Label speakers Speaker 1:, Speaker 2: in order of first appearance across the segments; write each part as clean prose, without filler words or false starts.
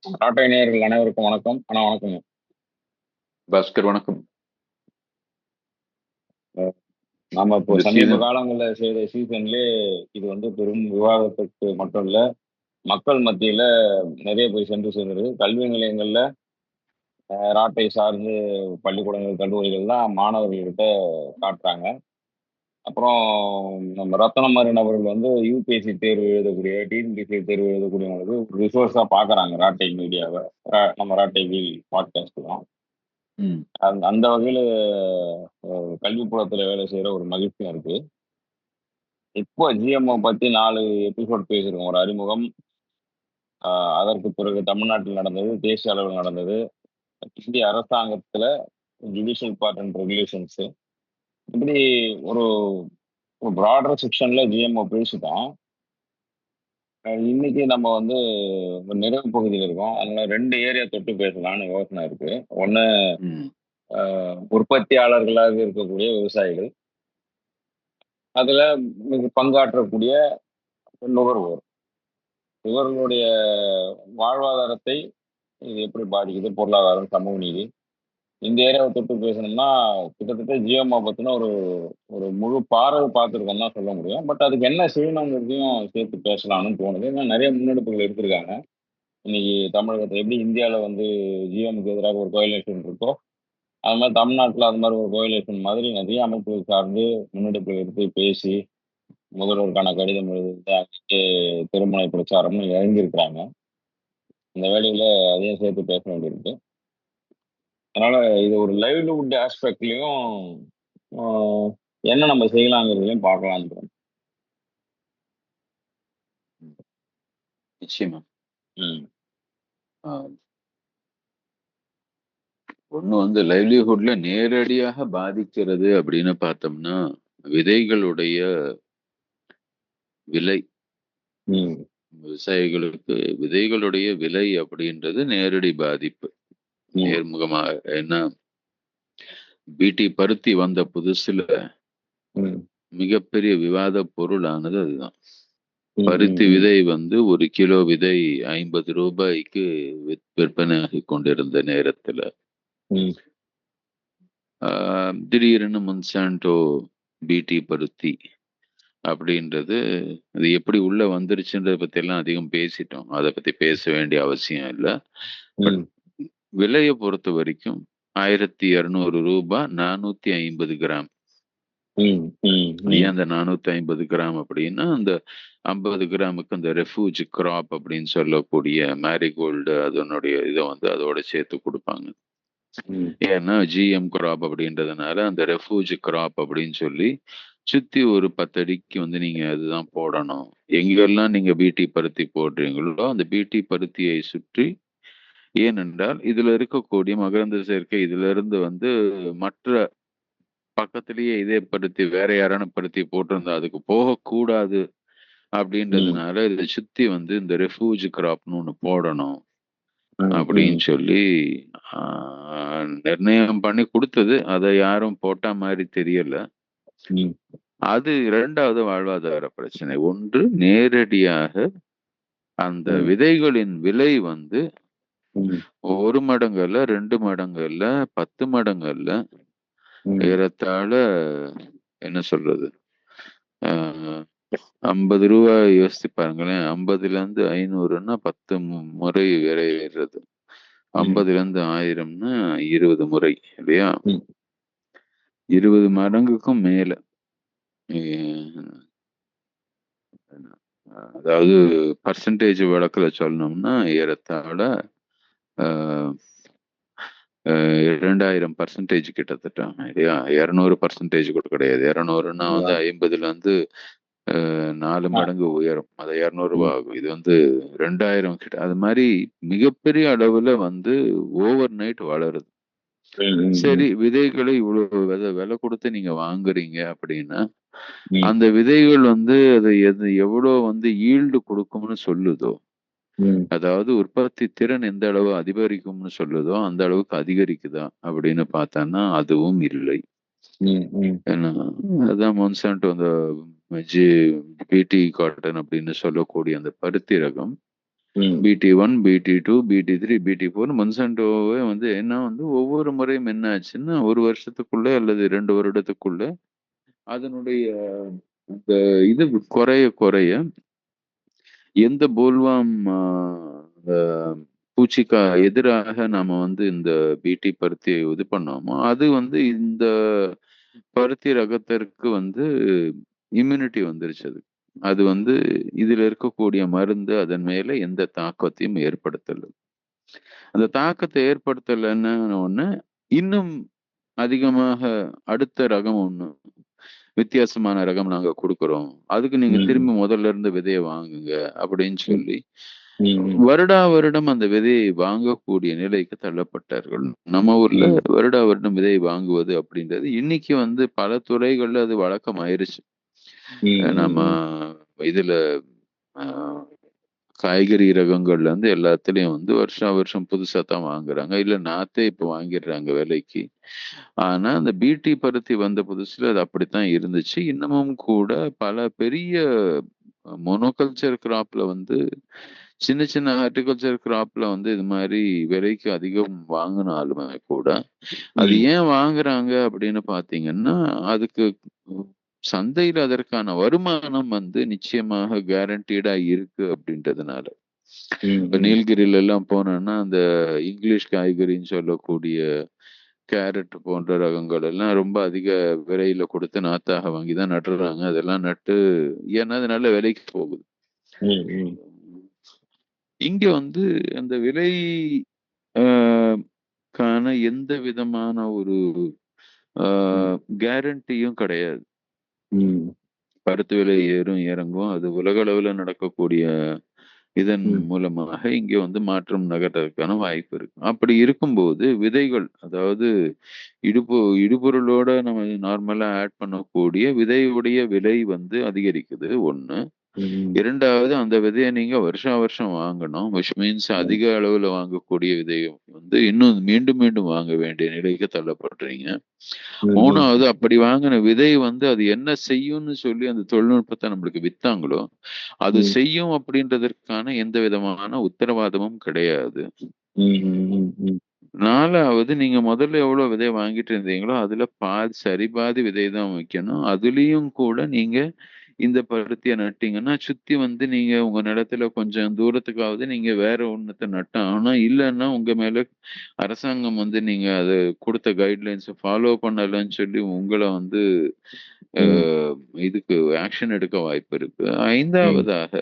Speaker 1: நாட்டை நேயர்கள் அனைவருக்கும் வணக்கம். வணக்கங்க.
Speaker 2: பாஸ்கர் வணக்கம்.
Speaker 1: நாம இப்போ
Speaker 2: இந்த
Speaker 1: சமீப
Speaker 2: சீசன்
Speaker 1: காலங்கள்ல செய்த சீசன்லயே இது பெரும் விவாதத்துக்கு மட்டும் இல்ல, மக்கள் மத்தியில நிறைய போய் சென்று சேர்ந்திருக்கு. கல்வி நிலையங்கள்ல ராட்டை சார்ந்து பள்ளிக்கூடங்கள், கல்லூரிகள்லாம் மாணவர்கள்கிட்ட காட்டுறாங்க. அப்புறம் நம்ம ரத்தனம் மாரி நபர்கள் யுபிஎஸ்சி தேர்வு எழுதக்கூடிய, டிஎன்பிஎஸ்சி தேர்வு எழுதக்கூடியவங்களுக்கு ஒரு ரிசோர்ஸா பார்க்குறாங்க ராட்டை மீடியாவ. நம்ம ராட்டை வீல் பாட்காஸ்ட்லாம். அந்த வகையில கல்விப்புலத்துல வேலை செய்யற ஒரு மகிழ்ச்சியும் இருக்கு. இப்போ ஜிஎம்ஓ பத்தி 4 எபிசோட் பேசியிருக்கோம். ஒரு அறிமுகம், அதற்கு பிறகு தமிழ்நாட்டில் நடந்தது, தேசிய அளவில் நடந்தது, இந்திய அரசாங்கத்துல ஜுடிஷியல் பார்ட் அண்ட் ரெகுலேஷன்ஸ், இப்படி ஒரு ஒரு ப்ராடர் செக்ஷன்ல ஜிஎம்ஓ பேசிட்டோம். இன்னைக்கு நம்ம ஒரு நிறைவு பகுதியில் இருக்கோம். அதனால 2 ஏரியா தொட்டு பேசலாம்னு யோசனை இருக்கு. ஒண்ணு, உற்பத்தியாளர்களாக இருக்கக்கூடிய விவசாயிகள், அதுல மிக பங்காற்றக்கூடிய நுகர்வோர், இவர்களுடைய வாழ்வாதாரத்தை இது எப்படி பாதிக்குது, பொருளாதாரம், சமூக நீதி, இந்த ஏரியாவை தொட்டு பேசணும்னா கிட்டத்தட்ட ஜியோமா பத்தின ஒரு ஒரு முழு பார்வை பார்த்துருக்கோம் தான் சொல்ல முடியும். பட் அதுக்கு என்ன செய்யணுங்கிறதையும் சேர்த்து பேசலாம்னு தோணுது. ஏன்னா நிறைய முன்னெடுப்புகள் எடுத்திருக்காங்க. இன்னைக்கு தமிழகத்துல எப்படி இந்தியாவில் ஜியோமுக்கு எதிராக ஒரு கோயிலேஷன் இருக்கோ, அது மாதிரி தமிழ்நாட்டில் அது மாதிரி ஒரு கோயிலேஷன் மாதிரி நிறைய அமைப்புகள் சார்ந்து முன்னெடுப்புகள் எடுத்து பேசி முதல்வருக்கான கடிதம் எழுதி அங்கே திருமண பிரச்சாரம்னு இறங்கியிருக்கிறாங்க. இந்த வேலையில அதையும் சேர்த்து பேச வேண்டியிருக்கு. அதனால இது ஒரு லைவ்லிவுட் ஆஸ்பெக்ட்லயும் என்ன நம்ம செய்யலாங்கிறதையும் பார்க்கலாம்.
Speaker 2: நிச்சயமா. ஒண்ணு லைவ்லிஹுட்ல நேரடியாக பாதிக்கிறது அப்படின்னு பார்த்தோம்னா விதைகளுடைய விலை. விவசாயிகளுக்கு விதைகளுடைய விலை அப்படின்றது நேரடி பாதிப்பு. நேர்முகமாக என்ன, பிடி பருத்தி வந்த புதுசுல மிகப்பெரிய விவாத பொருளானது அதுதான். பருத்தி விதை 1 கிலோ விதை 50 ரூபாய்க்கு விற்பனையாகி கொண்டிருந்த நேரத்துல திடீர்னு மொன்சாண்டோ பிடி பருத்தி அப்படின்றது அது எப்படி உள்ள வந்துருச்சுன்றத பத்தி எல்லாம் அதிகம் பேசிட்டோம். அதை பத்தி பேச வேண்டிய அவசியம் இல்லை. விலையை பொறுத்த வரைக்கும் 1200 ரூபாய் 450 கிராம். ஏன் அந்த 450 கிராம் அப்படின்னா, அந்த 50 கிராமுக்கு அந்த ரெஃப்யூஜ் கிராப் அப்படின்னு சொல்லக்கூடிய மேரிகோல்டு அதனுடைய இதை அதோட சேர்த்து கொடுப்பாங்க. ஏன்னா ஜிஎம் கிராப் அப்படின்றதுனால அந்த ரெஃப்யூஜ் கிராப் அப்படின்னு சொல்லி சுத்தி ஒரு 10 அடிக்கு நீங்க அதுதான் போடணும். எங்கெல்லாம் நீங்க பிடி பருத்தி போடுறீங்களோ அந்த பிடி பருத்தியை சுற்றி, ஏனென்றால் இதுல இருக்கக்கூடிய மகரந்த சேர்க்கை இதுல இருந்து மற்ற பக்கத்திலேயே இதே பருத்தி வேற யாரான பருத்தி போட்டிருந்தா அதுக்கு போகக்கூடாது அப்படின்றதுனால இதை சுத்தி இந்த ரெஃப்யூஜ் கிராப்னு ஒண்ணு போடணும் அப்படின்னு சொல்லி நிர்ணயம் பண்ணி கொடுத்தது. அதை யாரும் போட்ட மாதிரி தெரியல. அது 2வது வாழ்வாதார பிரச்சனை. ஒன்று, நேரடியாக அந்த விதைகளின் விலை 1 மடங்கு அல்ல, 2 மடங்கு அல்ல, 10 மடங்கு அல்ல, ஏறத்தாழ என்ன சொல்றது 50 ரூபாய் யோசிச்சு பாருங்களேன். 50ல இருந்து 500ன்னா 10 முறை விலை ஏறுறது. 50ல இருந்து 1000ன்னா 20 முறை இல்லையா? 20 மடங்குக்கும் மேல. அதாவது பர்சன்டேஜ் வழக்குல சொல்லணும்னா ஏறத்தாழ 2000% கிட்டத்தட்ட இல்லையா? 200% கூட கிடையாது. 200ன்னா 50ல இருந்து 4 மடங்கு உயரும். அது 200 ரூபாய் ஆகும். இது 2000 கிட்ட. அது மாதிரி மிகப்பெரிய அளவுல ஓவர் நைட் வளருது. சரி, விதைகளை இவ்வளவு விலை கொடுத்து நீங்க வாங்குறீங்க அப்படின்னா அந்த விதைகள் அது எவ்வளவு ஈல்டு கொடுக்கும்னு சொல்லுதோ, அதாவது உற்பத்தி திறன் எந்த அளவு அதிகரிக்கும்னு சொல்லுதோ அந்த அளவுக்கு அதிகரிக்குதா அப்படின்னு பார்த்தான்னா அதுவும் இல்லை. ஏன்னா அதான் மொன்சாண்டோ அந்த பிடி காட்டன் அப்படின்னு சொல்லக்கூடிய அந்த பருத்தி ரகம் BT1, BT2, BT3, BT4 மொன்சாண்டோவே வந்து என்ன வந்து ஒவ்வொரு முறையும் என்ன ஆச்சுன்னா, 1 வருஷத்துக்குள்ள அல்லது 2 வருடத்துக்குள்ள அதனுடைய இந்த இது குறைய குறைய எந்த போல்வாம் அ பூச்சிக்கா எதிராக நாம வந்து இந்த பிடி பருத்திய இது பண்ணோமோ, அது வந்து இந்த பருத்தி ரகத்திற்கு வந்து இம்யூனிட்டி வந்துருச்சு அது. அது வந்து இதுல இருக்கக்கூடிய மருந்து அதன் மேல எந்த தாக்கத்தையும் ஏற்படுத்தல. அந்த தாக்கத்த ஏற்படுத்தலன்னு ஒண்ணு, இன்னும் அதிகமாக அடுத்த ரகம் ஒண்ணு, வித்தியாசமான ரகம் நாங்க குடுக்குறோம். அதுக்கு நீங்க திரும்பி முதல்ல இருந்து விதைய வாங்குங்க அப்படின்னு சொல்லி, வருடா வருடம் அந்த விதையை வாங்கக்கூடிய நிலைக்கு தள்ளப்பட்டார்கள். நம்ம ஊர்ல வருடா வருடம் விதை வாங்குவது அப்படின்றது இன்னைக்கு வந்து பல துறைகள்ல அது வழக்கம் ஆயிருச்சு. நம்ம இதுல அ காய்கறி ரகங்கள்ல இருந்து எல்லாத்துலயும் வந்து வருஷா வருஷம் புதுசா தான் வாங்குறாங்க. இல்ல நாத்தே இப்ப வாங்கிடுறாங்க விலைக்கு. ஆனா, அந்த பிடி பருத்தி வந்த புதுசுல அது அப்படித்தான் இருந்துச்சு. இன்னமும் கூட பல பெரிய மோனோகல்ச்சர் கிராப்ல வந்து சின்ன சின்ன ஹார்டிகல்ச்சர் கிராப்ல வந்து இது மாரி விலைக்கு அதிகம் வாங்குனாலுமே கூட, அது ஏன் வாங்குறாங்க அப்படின்னு பார்த்தீங்கன்னா, அதுக்கு சந்தையில அதற்கான வருமானம் வந்து நிச்சயமாக கேரண்டீடா இருக்கு அப்படின்றதுனால. இப்ப நீலகிரில எல்லாம் போனோம்னா, அந்த இங்கிலீஷ் காய்கறின்னு சொல்லக்கூடிய கேரட் போன்ற ரகங்கள் எல்லாம் ரொம்ப அதிக விலையில கொடுத்து நாத்தாக வாங்கி தான் நடுறாங்க. அதெல்லாம் நட்டு ஏன்னா அது நல்ல விலைக்கு போகுது. இங்க வந்து அந்த விலை கான எந்த விதமான ஒரு கேரண்டியும் கிடையாது. பருத்தி விலை ஏறும் இறங்கும். அது உலக அளவுல நடக்கக்கூடிய இதன் மூலமாக இங்க வந்து மாற்றம் நகர்றதுக்கான வாய்ப்பு இருக்கு. அப்படி இருக்கும்போது விதைகள், அதாவது இடுபொருளோட நம்ம நார்மலா ஆட் பண்ணக்கூடிய விதையுடைய விலை வந்து அதிகரிக்குது ஒண்ணு. இரண்டாவது அந்த விதைய நீங்க வருஷா வருஷம் வாங்கணும். which means அதிக அளவுல வாங்கக்கூடிய விதைய வந்து இன்னும் மீண்டும் மீண்டும் வாங்க வேண்டிய நிலைக்கு தள்ளப்படுறீங்க. மூணாவது அப்படி வாங்கின விதை வந்து அது என்ன செய்யும்னு சொல்லி அந்த தொழில்நுட்பத்தை நம்மளுக்கு வித்தாங்களோ, அது செய்யும் அப்படின்றதற்கான எந்த விதமான உத்தரவாதமும் கிடையாது. 4வது நீங்க முதல்ல எவ்வளவு விதை வாங்கிட்டு இருந்தீங்களோ, அதுல சரிபாதி விதை தான் வைக்கணும். அதுலயும் கூட நீங்க இந்த பருத்திய நட்டீங்கன்னா, சுத்தி வந்து நீங்க உங்க நிலத்துல கொஞ்சம் தூரத்துக்காவது நீங்க வேற ஒண்ணத்த நட்டாகணும். இல்லன்னா உங்க மேல அரசாங்கம் வந்து நீங்க அது குடுத்த கைட்லைன்ஸ ஃபாலோ பண்ணலன்னு சொல்லி உங்கள வந்து இதுக்கு ஆக்ஷன் எடுக்க வாய்ப்பு இருக்கு. 5வதாக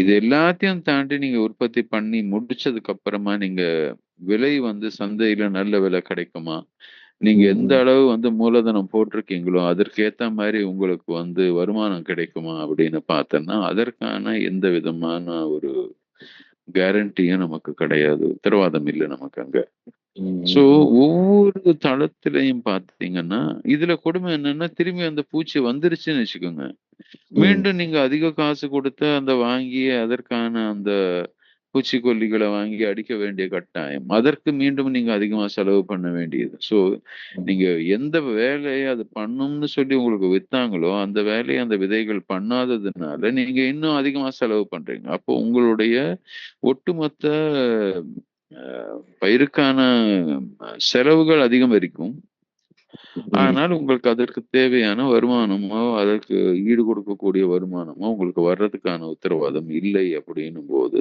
Speaker 2: இது எல்லாத்தையும் தாண்டி நீங்க உற்பத்தி பண்ணி முடிச்சதுக்கு அப்புறமா நீங்க விலை வந்து சந்தையில நல்ல விலை கிடைக்குமா? நீங்க எந்த அளவு வந்து மூலதனம் போட்டிருக்கீங்களோ, அதற்கு ஏத்த மாரி உங்களுக்கு வந்து வருமானம் கிடைக்குமா? அப்படின்னு பார்த்தோம்னா, அதற்கான எந்த விதமான ஒரு கேரண்டியும் நமக்கு கிடையாது. உத்தரவாதம் இல்ல நமக்கு அங்க. சோ ஒவ்வொரு தளத்திலையும் பார்த்தீங்கன்னா, இதுல கொடுமை என்னன்னா, திரும்பி அந்த பூச்சி வந்துருச்சுன்னு வச்சுக்கோங்க. மீண்டும் நீங்க அதிக காசு கொடுத்து அந்த வாங்கி அதற்கான அந்த பூச்சிக்கொல்லிகள வாங்கி அடிக்க வேண்டிய கட்டாயம். அதற்கு மீண்டும் நீங்க அதிகமா செலவு பண்ண வேண்டியது. சோ, நீங்க எந்த வேலைய அது பண்ணும்னு சொல்லி உங்களுக்கு வித்தாங்களோ, அந்த வேலைய அந்த விதைகள் பண்ணாததுனால, நீங்க இன்னும் அதிகமா செலவு பண்றீங்க. அப்போ உங்களுடைய ஒட்டுமொத்த பயிருக்கான செலவுகள் அதிகரிக்கும். ஆனால் உங்களுக்கு அதற்கு தேவையான வருமானமோ, அதற்கு ஈடு கொடுக்கக்கூடிய வருமானமோ உங்களுக்கு வர்றதுக்கான உத்தரவாதம் இல்லை அப்படின்னும்போது,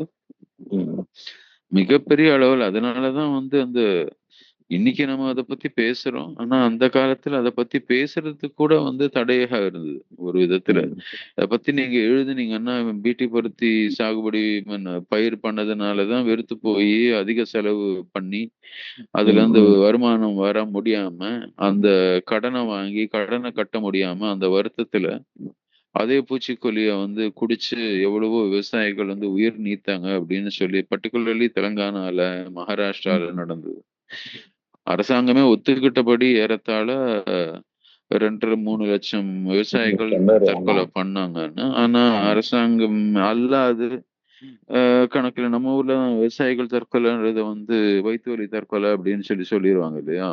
Speaker 2: மிகப்பெரிய அளவுல அதனாலதான் வந்து அந்த இன்னைக்கு நம்ம அத பத்தி பேசுறோம். ஆனா அந்த காலத்துல அத பத்தி பேசுறதுக்கு கூட வந்து தடையாக இருந்தது ஒரு விதத்துல. அத பத்தி நீங்க எழுதுனீங்கன்னா பீட்டி பருத்தி சாகுபடி பயிர் பண்ணதுனாலதான் வெறுத்து போய் அதிக செலவு பண்ணி அதுல இருந்து வருமானம் வர முடியாம அந்த கடனை வாங்கி கடனை கட்ட முடியாம அந்த வருத்தத்துல அதே பூச்சிக்கொல்லிய வந்து குடிச்சு எவ்வளவோ விவசாயிகள் வந்து உயிர் நீத்தாங்க அப்படின்னு சொல்லி பர்டிகுலர்லி தெலுங்கானால, மகாராஷ்டிரால நடந்தது. அரசாங்கமே ஒத்துக்கிட்டபடி ஏறத்தாழ 2, 3 லட்சம் விவசாயிகள் தற்கொலை பண்ணாங்கன்னு. ஆனா அரசாங்கம் அல்லாது கணக்குல நம்ம ஊர்ல விவசாயிகள் தற்கொலைன்றத வந்து வயிற்று வலி தற்கொலை அப்படின்னு சொல்லிருவாங்க இல்லையா?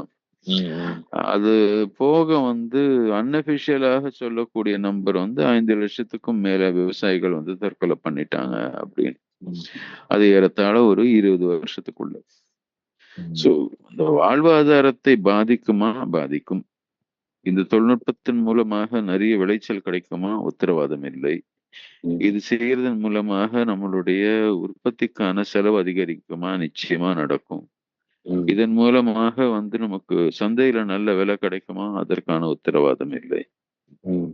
Speaker 2: அது போக வந்து அன்அபிஷியலாக சொல்லக்கூடிய நம்பர் வந்து 5 லட்சத்துக்கும் மேல விவசாயிகள் வந்து தற்கொலை பண்ணிட்டாங்க அப்படின்னு.
Speaker 1: ம்,
Speaker 2: அது ஏறத்தாழ ஒரு 20 வருஷத்துக்குள்ள.
Speaker 1: ம்,
Speaker 2: ஸோ இந்த வாழ்வாதாரத்தை பாதிக்குமா? பாதிக்கும். இந்த தொழில்நுட்பத்தின் மூலமாக நிறைய விளைச்சல் கிடைக்குமா? உத்தரவாதம் இல்லை.
Speaker 1: ம்,
Speaker 2: இது செய்யறதன் மூலமாக நம்மளுடைய உற்பத்திக்கான செலவு அதிகரிக்குமா? நிச்சயமா நடக்கும்.
Speaker 1: ம்,
Speaker 2: இதன் மூலமாக நமக்கு சந்தையில நல்ல விலை கிடைக்குமா? அதற்கான உத்தரவாதம் இல்லை.
Speaker 1: ம்,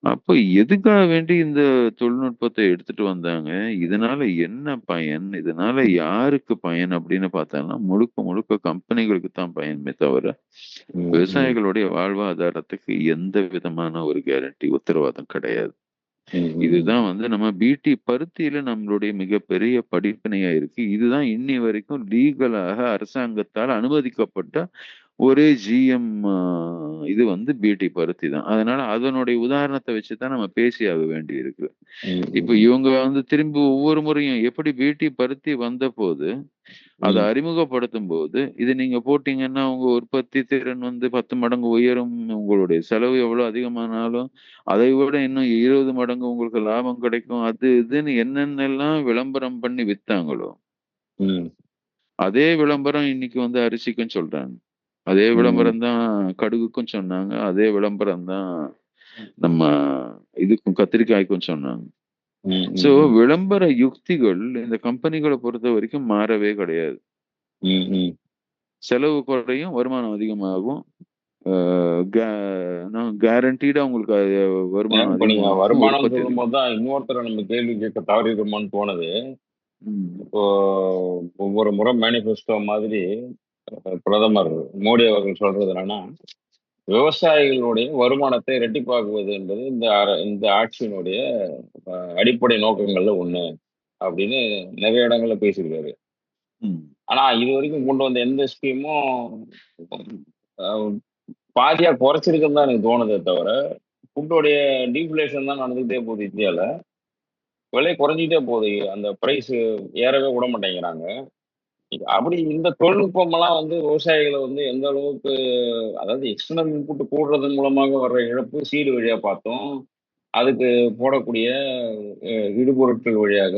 Speaker 2: அப்போ எதுக்காக வேண்டி இந்த தொழில்நுட்பத்தை எடுத்துட்டு வந்தாங்க? இதனால என்ன பயன்? இதனால யாருக்கு பயன் அப்படின்னு பார்த்தோம்னா, முழுக்க முழுக்க கம்பெனிகளுக்கு தான் பயனுமே தவிர,
Speaker 1: ம், ம்,
Speaker 2: விவசாயிகளுடைய வாழ்வாதாரத்துக்கு எந்த விதமான ஒரு கேரண்டி, உத்தரவாதம் கிடையாது.
Speaker 1: ம், ம்,
Speaker 2: இதுதான் நம்ம பிடி பருத்தியில நம்மளுடைய மிகப்பெரிய படிப்பினையா இருக்கு. இதுதான் இன்னி வரைக்கும் லீகலாக அரசாங்கத்தால் அனுமதிக்கப்பட்ட ஒரே ஜிஎம் இது பிடி பருத்தி தான். அதனால அதனுடைய உதாரணத்தை வச்சுதான் நம்ம பேசியாக வேண்டி இருக்கு.
Speaker 1: ம்,
Speaker 2: இப்ப
Speaker 1: ம்,
Speaker 2: இவங்க திரும்பி ஒவ்வொரு முறையும் எப்படி பிடி பருத்தி வந்தபோது அதை
Speaker 1: ம்,
Speaker 2: அறிமுகப்படுத்தும் போது இது நீங்க போட்டீங்கன்னா உங்க உற்பத்தி திறன் 10 மடங்கு உயரும். உங்களுடைய செலவு எவ்வளவு அதிகமானாலும் அதை விட இன்னும் 20 மடங்கு உங்களுக்கு லாபம் கிடைக்கும். அது இதுன்னு என்னென்னலாம் விளம்பரம் பண்ணி வித்தாங்களோ
Speaker 1: ம்,
Speaker 2: அதே விளம்பரம் இன்னைக்கு அரிசிக்கும் சொல்றாங்க. அதே
Speaker 1: ம்,
Speaker 2: விளம்பரம் தான் கடுகுக்கும் சொன்னாங்க. அதே விளம்பரம் தான் நம்ம இதுக்கும் கத்திரிக்காய்க்கும் சொன்னாங்க.
Speaker 1: ம்,
Speaker 2: சோ
Speaker 1: ம்,
Speaker 2: விளம்பர யுக்திகள் இந்த கம்பெனிகளை பொறுத்த வரைக்கும் மாறவே கிடையாது.
Speaker 1: ம், ம்.
Speaker 2: செலவு குறையும், வருமானம் அதிகமாகும். கேரண்டீடா உங்களுக்கு வருமானம்
Speaker 1: இப்ப நீங்க
Speaker 2: அதிகமாகும்,
Speaker 1: வருமானம்
Speaker 2: உற்பத்தி
Speaker 1: சொல்லும்
Speaker 2: அதிகம்.
Speaker 1: போதுதான் இன்னொருத்தரை நம்ம கேள்வி கேட்க தவறிடுமான்னு தோணுது.
Speaker 2: ம்.
Speaker 1: இப்போ ஒவ்வொரு முறை மேனிஃபெஸ்டோ மாதிரி பிரதமர் மோடி அவர்கள் சொல்றது என்னன்னா, விவசாயிகளுடைய வருமானத்தை இரட்டிப்பாக்குவது என்பது இந்த ஆட்சியினுடைய அடிப்படை நோக்கங்கள்ல ஒண்ணு அப்படின்னு நிறைய இடங்கள்ல பேசியிருக்காரு.
Speaker 2: ம்.
Speaker 1: ஆனா இது வரைக்கும் கொண்டு வந்த எந்த ஸ்கீமும் பாதியா குறைச்சிருக்குன்னு தான் எனக்கு தோணுதே தவிர, ஃபுட்டோடைய டீஃப்ளேஷன் தான் நடந்துகிட்டே போகுது இந்தியால. விலை குறைஞ்சிட்டே போகுது. அந்த பிரைஸ் ஏறவே விட மாட்டேங்கிறாங்க. அப்படி இந்த தொழில்நுட்பமெல்லாம் விவசாயிகள எந்த அளவுக்கு, அதாவது எக்ஸ்டர்னல் இன்புட் கூடுறதன் மூலமாக வர்ற இழப்பு சீடு வழியா பார்த்தோம். அதுக்கு போடக்கூடிய இடுபொருட்கள் வழியாக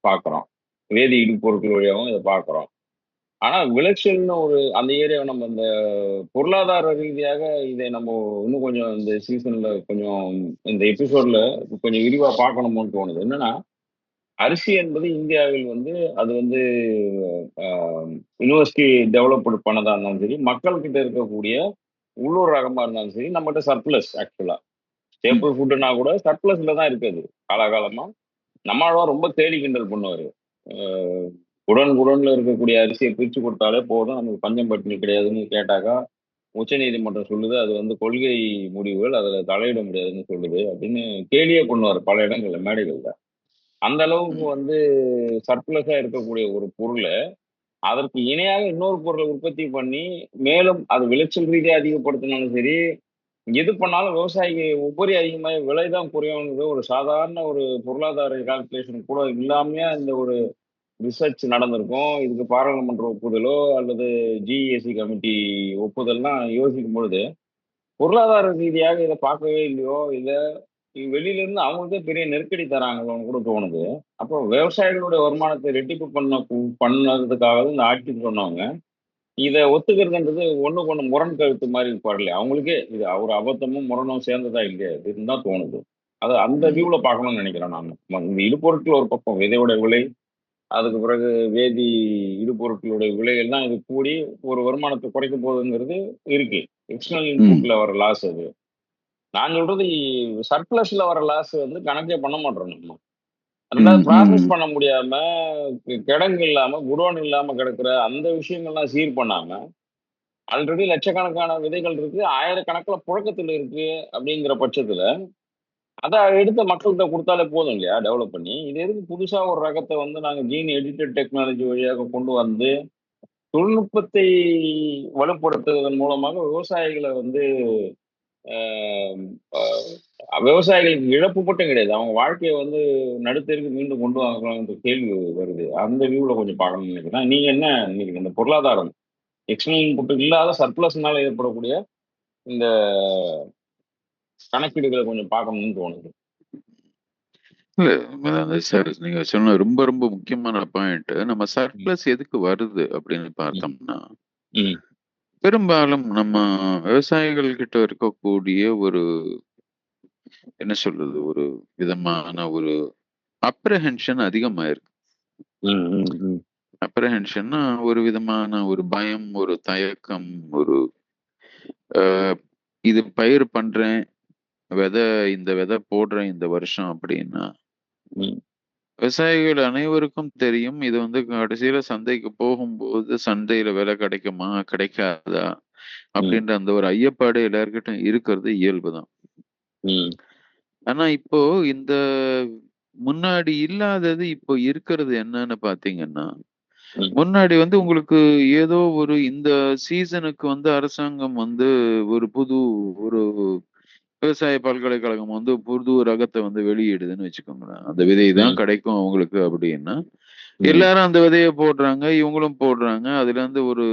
Speaker 1: பார்க்குறோம். வேதி இடுபொருட்கள் வழியாவும் இத பார்க்குறோம். ஆனா விளைச்சல்னு அந்த ஏரியாவ நம்ம இந்த பொருளாதார ரீதியாக இதை நம்ம இன்னும் கொஞ்சம் இந்த சீசன்ல கொஞ்சம் இந்த எபிசோட்ல கொஞ்சம் விரிவா பார்க்கணுமோன்னு தோணுது. என்னன்னா, அரிசி என்பது இந்தியாவில் அது அ யுனிவர்சிட்டி டெவலப்டு பண்ணதா இருந்தாலும் சரி, மக்கள் கிட்ட இருக்கக்கூடிய உள்ளூர் ரகமா இருந்தாலும் சரி, நம்மட்ட சர்ப்ளஸ் ஆக்சுவலா.
Speaker 2: ம்.
Speaker 1: ஸ்டேபிள் ஃபுட்டுன்னா கூட சர்ப்ளஸ்ல தான் இருக்கு அது. காலாகாலமா. நம்மாழ்வார் ரொம்ப கேலி கிண்டல் பண்ணுவாரு. அ குடோன் குடோன்ல இருக்கக்கூடிய அரிசிய பிரிச்சு குடுத்தாலே போதும். நமக்கு பஞ்சம் பட்டினி கிடையாதுன்னு கேட்டாக்கா, உச்சநீதிமன்றம் சொல்லுது. அது கொள்கை முடிவுகள். அதுல தலையிட முடியாதுன்னு சொல்லுது. அப்படின்னு கேலியே பண்ணுவாரு பல இடங்கள்ல, மேடைகள்ல. அந்த அளவுக்கு
Speaker 2: ம்.
Speaker 1: சர்ப்ளஸா இருக்கக்கூடிய ஒரு பொருள, அதற்கு இணையாக இன்னொரு பொருள உற்பத்தி பண்ணி, மேலும் அது விளைச்சல் ரீதியா அதிகப்படுத்தினாலும் சரி, எது பண்ணாலும் விவசாயிக்கு உபரி அதிகமாகி விலை தான் குறையும்ன்றது ஒரு சாதாரண ஒரு பொருளாதார கால்குலேஷன் கூட இல்லாமயே இந்த ஒரு ரிசர்ச் நடந்திருக்கும். இதுக்கு பாராளுமன்ற ஒப்புதலோ அல்லது ஜிஏசி கமிட்டி ஒப்புதல்லாம் யோசிக்கும் பொழுது, பொருளாதார ரீதியாக இத பார்க்கவே இல்லையோ! இல்ல வெளியில இருந்து அவங்களுக்கே பெரிய நெருக்கடி தராங்களோன்னு கூட தோணுது. அப்போ விவசாயிகளுடைய வருமானத்த ரெட்டிப்பு பண்ணதுக்காக இந்த ஆட்சிக்கு சொன்னவங்க, இத ஒத்துக்கிறதுன்றது ஒண்ணுக்கு ஒண்ணு முரண் கருத்து மாரி படலையா? அவங்களுக்கே இது ஒரு அபத்தமும், முரணும் சேர்ந்ததா இல்லையா இதுன்னு தான் தோணுது. அது அந்த
Speaker 2: ம்.
Speaker 1: வியூல பார்க்கணும்னு நெனைக்கிறேன் நானு. இந்த இடுபொருட்கள் ஒரு பக்கம், விதையோட விலை, அதுக்கு பிறகு வேதி இடுபொருட்களுடைய விலையெல்லாம் இது கூடி ஒரு வருமானத்த குறைக்க போகுதுங்கிறது இருக்கு. எக்ஸ்டர்னல்
Speaker 2: ம்.
Speaker 1: இன்புட்ல வர லாஸ் அது. நான் சொல்றது சர்ப்ளஸ்ல வர லாஸ் கணக்கே பண்ண மாட்றோம் நம்ம. 2வது
Speaker 2: ம்.
Speaker 1: ப்ராசஸ்
Speaker 2: ம்.
Speaker 1: பண்ண முடியாம, கிடங்கு இல்லாம, குடோன் இல்லாம கிடக்குற அந்த விஷயங்கள்லாம் சீர் பண்ணாம, ஆல்ரெடி லட்சக்கணக்கான விதைகள் இருக்கு. ஆயிரக்கணக்குல புழக்கத்துல இருக்கு அப்படிங்கிற பட்சத்துல, அத எடுத்து மக்கள்ட்ட குடுத்தாலே போதும் இல்லையா? டெவலப் பண்ணி. இது எதுக்கு புதுசா ஒரு ரகத்த நாங்க ஜீன் எடிட்டட் டெக்னாலஜி வழியாக கொண்டு வந்து, தொழில்நுட்பத்தை வலுப்படுத்துவதன் மூலமாக விவசாயிகள அ விவசாயிகளுக்கு இழப்பு மட்டும் கிடையாது. அவங்க வாழ்க்கைய நடுத்தெருக்கு மீண்டும் கொண்டு வாங்கலாம்ன்ற கேள்வி வருது. அந்த வியூல கொஞ்சம் பார்க்கணும்னு நினைக்கிறேன். நீங்க என்ன நினைக்கிறீங்க? இந்த பொருளாதாரம் எக்ஸ்டர்னல் இன்புட் இல்லாத சர்ப்ளஸ்னால ஏற்படக்கூடிய இந்த கணக்கீடுகள கொஞ்சம் பார்க்கணும்னு தோணுது.
Speaker 2: இல்ல சார், நீங்க சொன்ன ரொம்ப ரொம்ப முக்கியமான பாயிண்ட். நம்ம சர்ப்ளஸ் எதுக்கு வருது அப்படின்னு பார்த்தோம்னா, பெரும்பாலும் நம்ம விவசாயிகள் கிட்ட இருக்கக்கூடிய ஒரு என்ன சொல்றது, ஒரு விதமான ஒரு அப்ரஹென்ஷன் அதிகமாயிருக்கு. அப்ரஹென்ஷன்னா ஒரு விதமான ஒரு பயம், ஒரு தயக்கம், ஒரு இது பயிர் பண்றேன், இந்த விதை போடுறேன் இந்த வருஷம் அப்படின்னா, விவசாயிகள் அனைவருக்கும் தெரியும் இது கடைசியில சந்தைக்கு போகும்போது சந்தையில விலை கிடைக்குமா கிடைக்காதா அப்படின்ற அந்த ஒரு ஐயப்பாடு எல்லார்கிட்டும் இருக்கிறது இயல்புதான். ஆனா இப்போ இந்த முன்னாடி இல்லாதது இப்போ இருக்கிறது என்னன்னு பாத்தீங்கன்னா, முன்னாடி உங்களுக்கு ஏதோ ஒரு இந்த சீசனுக்கு அரசாங்கம் ஒரு புது ஒரு விவசாய பல்கலைக்கழகம் புது ரகத்தை வெளியிடுதுன்னு வச்சுக்கோங்களேன். அந்த விதை தான் கிடைக்கும் அவங்களுக்கு அப்படின்னா, எல்லாரும் அந்த விதைய போடுறாங்க, இவங்களும் போடுறாங்க. அதுல இருந்து ஒரு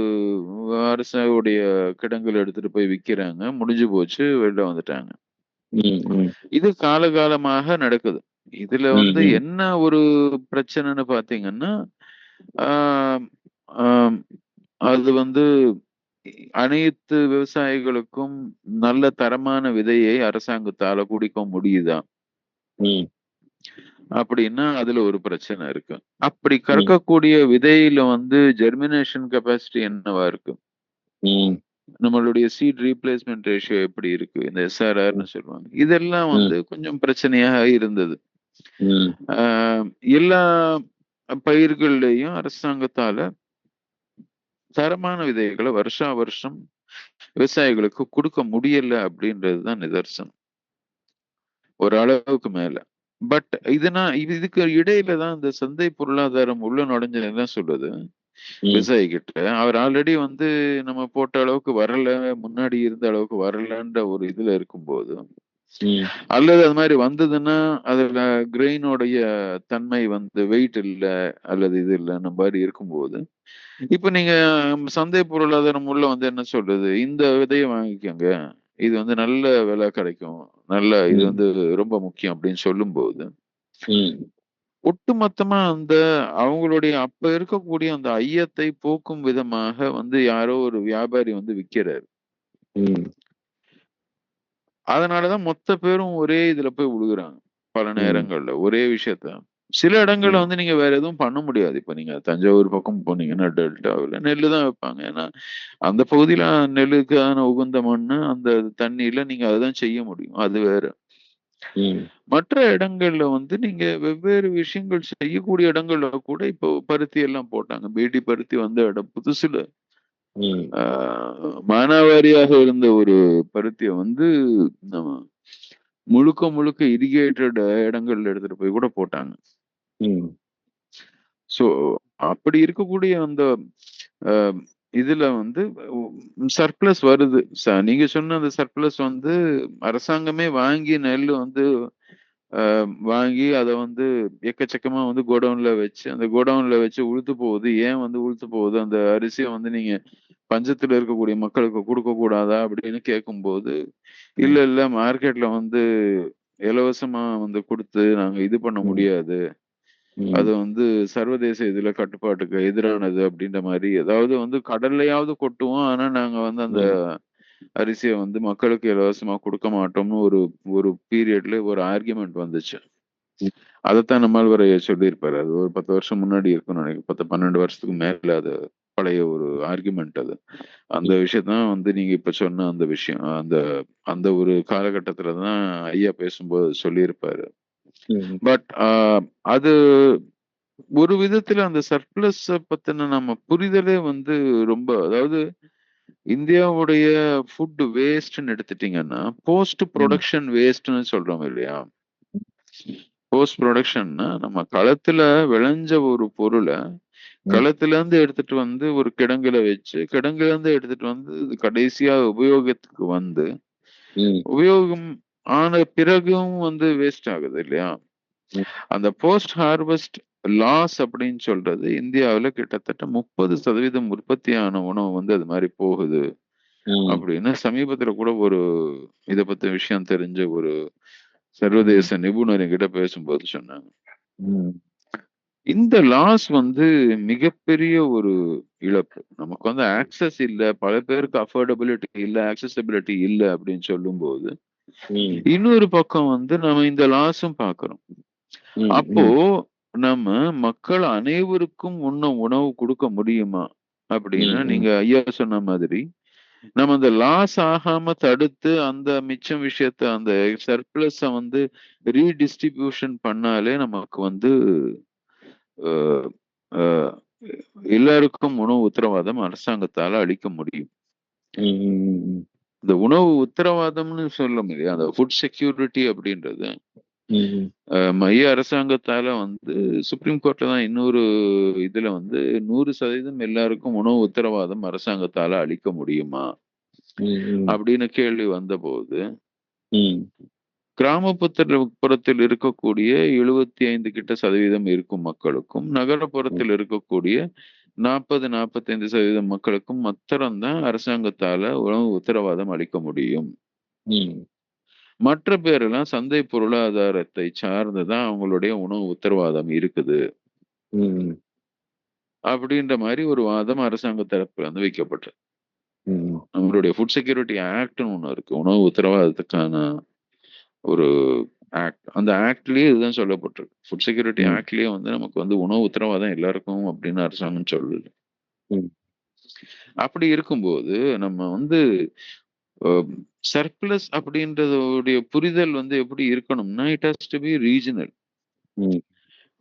Speaker 2: அரசுடைய கிடங்குல எடுத்துட்டு போய் விக்கிறாங்க. முடிஞ்சு போச்சு, வெளில வந்துட்டாங்க. இது காலகாலமாக நடக்குது. இதுல என்ன ஒரு பிரச்சனைன்னு பாத்தீங்கன்னா, ஆஹ் ஆஹ் அது அனைத்து விவசாயிகளுக்கும் நல்ல தரமான விதையை அரசாங்கத்தால குடிக்க முடியுதா அப்படின்னா அதுல ஒரு பிரச்சனை இருக்கு. அப்படி கறக்கக்கூடிய விதையில ஜெர்மினேஷன் கெப்பாசிட்டி என்னவா இருக்கு, நம்மளுடைய சீட் ரீப்ளேஸ்மெண்ட் ரேஷியோ எப்படி இருக்கு, இந்த எஸ்ஆர்ஆர்னு சொல்லுவாங்க, இதெல்லாம் கொஞ்சம் பிரச்சனையாக இருந்தது. எல்லா பயிர்கள்லயும் அரசாங்கத்தால தரமான விதைகளை வருஷா வருஷம் விவசாயிகளுக்கு கொடுக்க முடியல அப்படின்றதுதான் நிதர்சனம், ஒரு அளவுக்கு மேல. பட் இதுக்கு இடையில தான் இந்த சந்தை பொருளாதாரம் உள்ள நுழைஞ்சதுதான் சொல்லுது விவசாயி கிட்ட. அவர் ஆல்ரெடி நம்ம போட்ட அளவுக்கு வரல, முன்னாடி இருந்த அளவுக்கு வரலன்ற ஒரு இதுல இருக்கும்போது, அல்லது அது மாதிரி வந்ததுன்னா அதுல கிரெயினோடைய தன்மை வெயிட் இல்ல அல்லது இது இல்லைன்ன மாதிரி இருக்கும்போது, இப்ப நீங்க சந்தை பொருளாதாரம் உள்ள என்ன சொல்றது, இந்த விதையை வாங்கிக்கோங்க, இது நல்ல விலை கிடைக்கும், நல்ல இது ரொம்ப முக்கியம் அப்படின்னு சொல்லும் போது, ஒட்டுமொத்தமா அவங்களுடைய அப்ப இருக்கக்கூடிய அந்த ஐயத்தை போக்கும் விதமாக யாரோ ஒரு வியாபாரி விக்கிறாரு. அதனாலதான் மொத்த பேரும் ஒரே இதுல போய் விழுகுறாங்க. பல நேரங்கள்ல ஒரே விஷயத்த சில இடங்கள்ல நீங்க வேற எதுவும் பண்ண முடியாது. இப்ப நீங்க தஞ்சாவூர் பக்கம் போனீங்கன்னா டெல்டாவில் நெல்லு தான் வைப்பாங்க. ஏன்னா அந்த பகுதியில நெல்லுக்கான உகந்த மண்ணு, அந்த தண்ணியில நீங்க அதான் செய்ய முடியும், அது வேற. மற்ற இடங்கள்ல நீங்க வெவ்வேறு விஷயங்கள் செய்யக்கூடிய இடங்கள்ல கூட இப்போ பருத்தி எல்லாம் போட்டாங்க. பேட்டி பருத்தி வந்த இடம் புதுசுல மானாவாரியாக இருந்த ஒரு பருத்திய நம்ம முழுக்க முழுக்க இரிகேட்டட் இடங்கள்ல எடுத்துட்டு போய் கூட போட்டாங்க. சோ அப்படி இருக்கக்கூடிய அந்த இதுல சர்ப்ளஸ் வருது. நீங்க சொன்ன அந்த சர்ப்ளஸ் அரசாங்கமே வாங்கி நெல் வாங்கி அதை எக்கச்சக்கமா கோடவுன்ல வச்சு, அந்த கோடவுன்ல வச்சு உளுத்து போகுது. ஏன் உளுத்து போகுது, அந்த அரிசியை நீங்க பஞ்சத்துல இருக்கக்கூடிய மக்களுக்கு கொடுக்க கூடாதா அப்படின்னு கேட்கும்போது, இல்ல மார்க்கெட்ல இலவசமா கொடுத்து நாங்க இது பண்ண முடியாது, அது சர்வதேச இதுல கட்டுப்பாட்டுக்கு எதிரானது அப்படின்ற மாதிரி, அதாவது கடல்லையாவது கொட்டுவோம், ஆனா நாங்க அந்த அரிசியை மக்களுக்கு இலவசமா கொடுக்க மாட்டோம்னு ஒரு பீரியட்ல ஒரு ஆர்குமெண்ட் வந்துச்சு. அதைத்தான் நம்மால் சொல்லியிருப்பாரு. அது ஒரு 10 வருஷம் முன்னாடி இருக்கும்னு நினைக்கிறேன். 10-12 வருஷத்துக்கு மேல அது பழைய ஒரு ஆர்குமெண்ட். அது அந்த விஷயத்தான் நீங்க இப்ப சொன்ன அந்த விஷயம், அந்த அந்த ஒரு காலகட்டத்துலதான் ஐயா பேசும்போது சொல்லியிருப்பாரு. பட் அது ஒரு விதத்துல அந்த சர்ப்ளஸ் பத்தின நம்ம புரிதலே ரொம்ப, அதாவது இந்தியாவுடைய ஃபுட் வேஸ்ட்னு எடுத்துட்டீங்கன்னா போஸ்ட் ப்ரொடக்ஷன் வேஸ்ட்னு சொல்றோம் இல்லையா. போஸ்ட் ப்ரொடக்ஷன்னா நம்ம களத்துல விளைஞ்ச ஒரு பொருளை களத்துல இருந்து எடுத்துட்டு ஒரு கிடங்குல வச்சு, கிடங்குல இருந்து எடுத்துட்டு கடைசியா உபயோகத்துக்கு உபயோகம் ஆன பிறகும் வேஸ்ட் ஆகுது இல்லையா. அந்த போஸ்ட் ஹார்வெஸ்ட் லாஸ் அப்படின்னு சொல்றது இந்தியாவுல கிட்டத்தட்ட 30% உற்பத்தியான உணவு அது மாதிரி போகுது அப்படின்னு சமீபத்துல கூட ஒரு இத பத்தி விஷயம் தெரிஞ்ச ஒரு சர்வதேச நிபுணர் என்கிட்ட பேசும்போது சொன்னாங்க.
Speaker 1: ம்.
Speaker 2: இந்த லாஸ் வந்து மிகப்பெரிய ஒரு இழப்பு. நமக்கு வந்து ஆக்சஸ் இல்ல, பல பேருக்கு அஃபோர்டபிலிட்டி இல்ல, ஆக்சஸபிலிட்டி இல்ல அப்படின்னு சொல்லும்போது,
Speaker 1: ம்.
Speaker 2: இன்னொரு பக்கம் வந்து நம்ம இந்த லாஸும் பார்க்கிறோம்.
Speaker 1: ம்.
Speaker 2: அப்போ
Speaker 1: ம்.
Speaker 2: நம்ம மக்கள் அனைவருக்கும் உணவு கொடுக்க முடியுமா அப்படின்னா,
Speaker 1: ம். ம்.
Speaker 2: நீங்க ஐயா சொன்ன மாதிரி நம்ம அந்த லாஸ் ஆகாம தடுத்து அந்த மிச்சம் விஷயத்த அந்த சர்ப்ளஸ வந்து ரீடிஸ்ட்ரிபியூஷன் பண்ணாலே நமக்கு வந்து அஹ், அஹ், எல்லாருக்கும் உணவு உத்தரவாதம் அரசாங்கத்தால அளிக்க முடியும்.
Speaker 1: ம். ம்.
Speaker 2: இந்த உணவு உத்தரவாதம்னு சொல்ல முடியாது, அந்த ஃபுட் செக்யூரிட்டி அப்படின்றது
Speaker 1: ம்.
Speaker 2: மைய அரசாங்கத்தால வந்து சுப்ரீம் கோர்ட்ல தான் இன்னொரு இதுல வந்து 100% எல்லாருக்கும் உணவு உத்தரவாதம் அரசாங்கத்தால அளிக்க முடியுமா
Speaker 1: ம்.
Speaker 2: அப்படின்னு கேள்வி வந்தபோது,
Speaker 1: ம்.
Speaker 2: கிராமப்புறத்தில் இருக்கக்கூடிய 75% இருக்கும் மக்களுக்கும், நகரப்புறத்தில் இருக்கக்கூடிய 40-45% மக்களுக்கும் மாத்திரம்தான் அரசாங்கத்தால உணவு உத்தரவாதம் அளிக்க முடியும்.
Speaker 1: ம்.
Speaker 2: மற்ற பேரெல்லாம் சந்தை பொருளாதாரத்தை சார்ந்துதான் அவங்களுடைய உணவு உத்தரவாதம் இருக்குது
Speaker 1: ம்.
Speaker 2: அப்படின்ற மாதிரி ஒரு வாதம் அரசாங்க தரப்புல வந்து வைக்கப்பட்டது.
Speaker 1: ம்.
Speaker 2: நம்மளுடைய ஃபுட் செக்யூரிட்டி ஆக்ட்னு ஒண்ணு இருக்கு, உணவு உத்தரவாதத்துக்கான ஒரு ஆக்ட். அந்த ஆக்ட்லயே இதுதான் சொல்லப்பட்டிருக்கு. ஃபுட் செக்யூரிட்டி
Speaker 1: ம்.
Speaker 2: ஆக்ட்லயே வந்து நமக்கு வந்து உணவு உத்தரவாதம் எல்லாருக்கும் அப்படின்னு அரசாங்கம் சொல்லுது.
Speaker 1: ம்.
Speaker 2: அப்படி இருக்கும்போது நம்ம வந்து சர்ப்ளஸ் அப்படின்றதோடைய புரிதல் வந்து எப்படி இருக்கணும்னா, it has to be regional.
Speaker 1: ம்.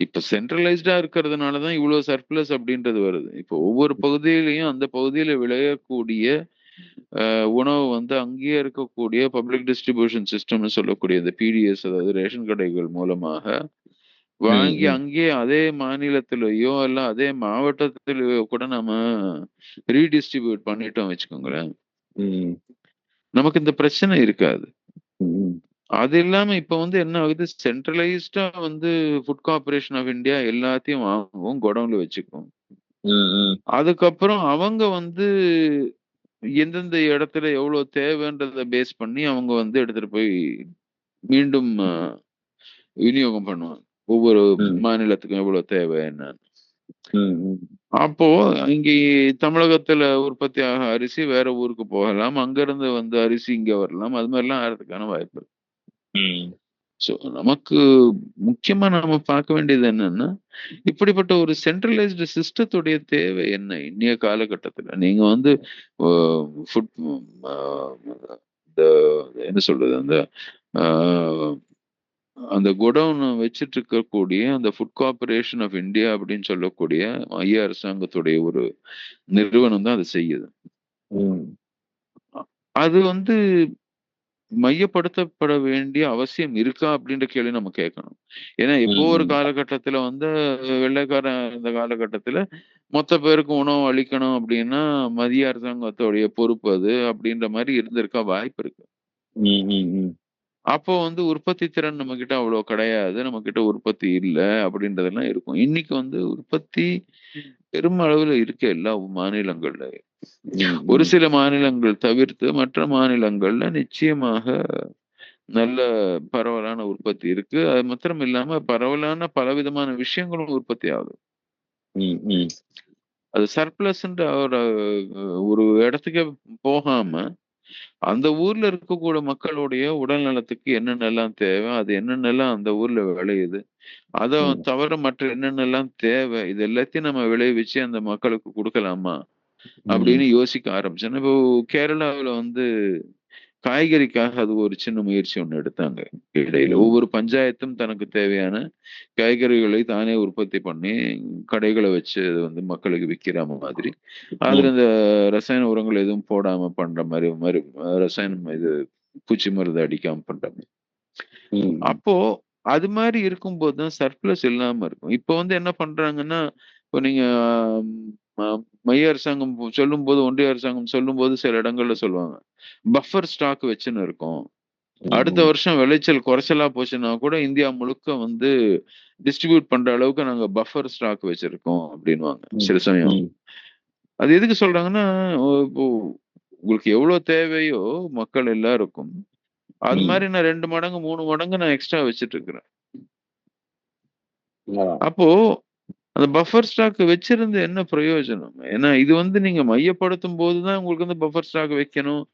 Speaker 2: இப்ப சென்ட்ரலைஸ்டா இருக்கிறதுனாலதான் இவ்வளவு சர்ப்ளஸ் அப்படின்றது வருது. இப்போ ஒவ்வொரு பகுதியிலையும் அந்த பகுதியில விளையக்கூடிய உணவு வந்து அங்கேயே இருக்கக்கூடிய பப்ளிக் டிஸ்ட்ரிபியூஷன் சிஸ்டம்னு சொல்லக்கூடிய இந்த பிடிஎஸ், அதாவது ரேஷன் கடைகள் மூலமாக வாங்கி
Speaker 1: ம்.
Speaker 2: அங்கேயே அதே மாநிலத்திலயோ இல்ல அதே மாவட்டத்திலயோ கூட நம்ம ரீடிஸ்ட்ரிபியூட் பண்ணிட்டோம் வச்சுக்கோங்களேன்,
Speaker 1: ம்.
Speaker 2: நமக்கு இந்த பிரச்சனை இருக்காது.
Speaker 1: ம்.
Speaker 2: அது இல்லாம இப்ப வந்து என்ன ஆகுது, சென்ட்ரலைஸ்டா வந்து ஃபுட் கார்ப்பரேஷன் ஆஃப் இந்தியா எல்லாத்தையும் வாங்கும், குடோன்ல வச்சுக்கும்.
Speaker 1: ம்.
Speaker 2: அதுக்கப்புறம் அவங்க வந்து எந்தெந்த இடத்துல எவ்வளவு தேவைன்றத பேஸ் பண்ணி அவங்க வந்து எடுத்துட்டு போய் மீண்டும் விநியோகம் பண்ணுவாங்க. ஒவ்வொரு
Speaker 1: ம்.
Speaker 2: மாநிலத்துக்கும் எவ்வளவு தேவை என்னன்னு.
Speaker 1: ம்.
Speaker 2: அப்போ இங்க தமிழகத்துல உற்பத்தி ஆக அரிசி வேற ஊருக்கு போகலாம், அங்க இருந்து வந்து அரிசி இங்க வரலாம், அது மாதிரிலாம் ஆகிறதுக்கான வாய்ப்பு இருக்கு.
Speaker 1: ம்.
Speaker 2: ஸோ நமக்கு முக்கியமா நாம பார்க்க வேண்டியது என்னன்னா, இப்படிப்பட்ட ஒரு சென்ட்ரலைஸ்டு சிஸ்டத்துடைய தேவை என்ன இன்னைய காலகட்டத்துல? நீங்க வந்து ஃபுட் இந்த என்ன சொல்றது, அந்த ஆஹ், அந்த குடோன் வச்சிட்டு இருக்கக்கூடிய அந்த ஃபுட் கார்ப்பரேஷன் ஆஃப் இந்தியா அப்படின்னு சொல்லக்கூடிய மைய அரசாங்கத்துடைய ஒரு நிறுவனம் தான் அதை செய்யுது.
Speaker 1: ம்.
Speaker 2: அது வந்து மையப்படுத்தப்பட வேண்டிய அவசியம் இருக்கா அப்படின்ற கேள்வி நம்ம கேட்கணும். ஏன்னா எப்போ ஒரு
Speaker 1: ம்.
Speaker 2: காலகட்டத்துல வந்து வெள்ளைக்காரன் இந்த காலகட்டத்துல மொத்த பேருக்கும் உணவு அளிக்கணும் அப்படின்னா மத்திய அரசாங்கத்தோடைய பொறுப்பு அது அப்படின்ற மாதிரி இருந்திருக்க வாய்ப்பு இருக்கு.
Speaker 1: ம்.
Speaker 2: அப்போ வந்து உற்பத்தி திறன் நம்ம கிட்ட அவ்வளவு கிடையாது, நம்ம கிட்ட உற்பத்தி இல்லை அப்படின்றதெல்லாம் இருக்கும். இன்னைக்கு வந்து உற்பத்தி பெருமளவுல இருக்கு எல்லா மாநிலங்கள்ல. ஒரு
Speaker 1: ம்.
Speaker 2: சில மாநிலங்கள் தவிர்த்து மற்ற மாநிலங்கள்ல நிச்சயமாக நல்ல பரவலான உற்பத்தி இருக்கு. அது மாத்திரம் இல்லாம பரவலான பலவிதமான விஷயங்களும் உற்பத்தி ஆகுது.
Speaker 1: ம்.
Speaker 2: அது சர்ப்ளஸ்ன்ற ஒரு ஒரு இடத்துக்கே போகாம, அந்த ஊர்ல இருக்கக்கூடிய மக்களுடைய உடல் நலத்துக்கு என்னென்னலாம் தேவை, அது என்னென்னலாம் அந்த ஊர்ல விளையுது, அத
Speaker 1: ம்.
Speaker 2: தவிர மற்ற என்னென்னலாம் தேவை, இது எல்லாத்தையும் நம்ம விளைவிச்சு அந்த மக்களுக்கு குடுக்கலாமா?
Speaker 1: ம்.
Speaker 2: அப்படின்னு யோசிக்க ஆரம்பிச்சேன். இப்போ கேரளாவுல வந்து காய்கறிக்காக அது ஒரு சின்ன முயற்சி ஒண்ணு எடுத்தாங்க இடையில.
Speaker 1: ம்.
Speaker 2: ஒவ்வொரு பஞ்சாயத்தும் தனக்கு தேவையான காய்கறிகளை தானே உற்பத்தி பண்ணி கடைகளை வச்சு அது வந்து மக்களுக்கு விக்கிற மாதிரி. அதுல
Speaker 1: ம்.
Speaker 2: இந்த ரசாயன உரங்கள் எதுவும் போடாம பண்ற மாதிரி மாதிரி ரசாயனம் இது பூச்சி மருந்து அடிக்காம பண்ற மாதிரி.
Speaker 1: ம்.
Speaker 2: அப்போ அது மாதிரி இருக்கும்போது தான் சர்ப்ளஸ் இல்லாம இருக்கும். இப்போ வந்து என்ன பண்றாங்கன்னா, இப்போ நீங்க மைய அரசாங்கம் சொல்லும்போது, ஒன்றிய அரசாங்கம் சொல்லும்போது சில இடங்கள்ல சொல்லுவாங்க, பஃபர் ஸ்டாக் வச்சுன்னு இருக்கோம். அடுத்த
Speaker 1: ம்.
Speaker 2: வருஷம் விளைச்சல் குறைச்சலா போச்சுன்னா கூட இந்தியா முழுக்க வந்து டிஸ்ட்ரிபியூட் பண்ற அளவுக்கு நாங்க பஃபர் ஸ்டாக் வச்சிருக்கோம் அப்படின்னுவாங்க
Speaker 1: ம்.
Speaker 2: சில சமயம்.
Speaker 1: ம்.
Speaker 2: அது எதுக்கு சொல்றாங்கன்னா, இப்போ உங்களுக்கு எவ்வளவு தேவையோ மக்கள் எல்லாருக்கும் அது
Speaker 1: ம்.
Speaker 2: மாதிரி நான் 2 மடங்கு 3 மடங்கு நான் எக்ஸ்ட்ரா வச்சுட்டு இருக்கிறேன்.
Speaker 1: அதான்.
Speaker 2: அப்போ அந்த பஃபர் ஸ்டாக் வச்சிருந்து என்ன பிரயோஜனம்? ஏன்னா இது வந்து நீங்க மையப்படுத்தும் போதுதான் உங்களுக்கு வந்து பஃபர் ஸ்டாக் வைக்கணும்.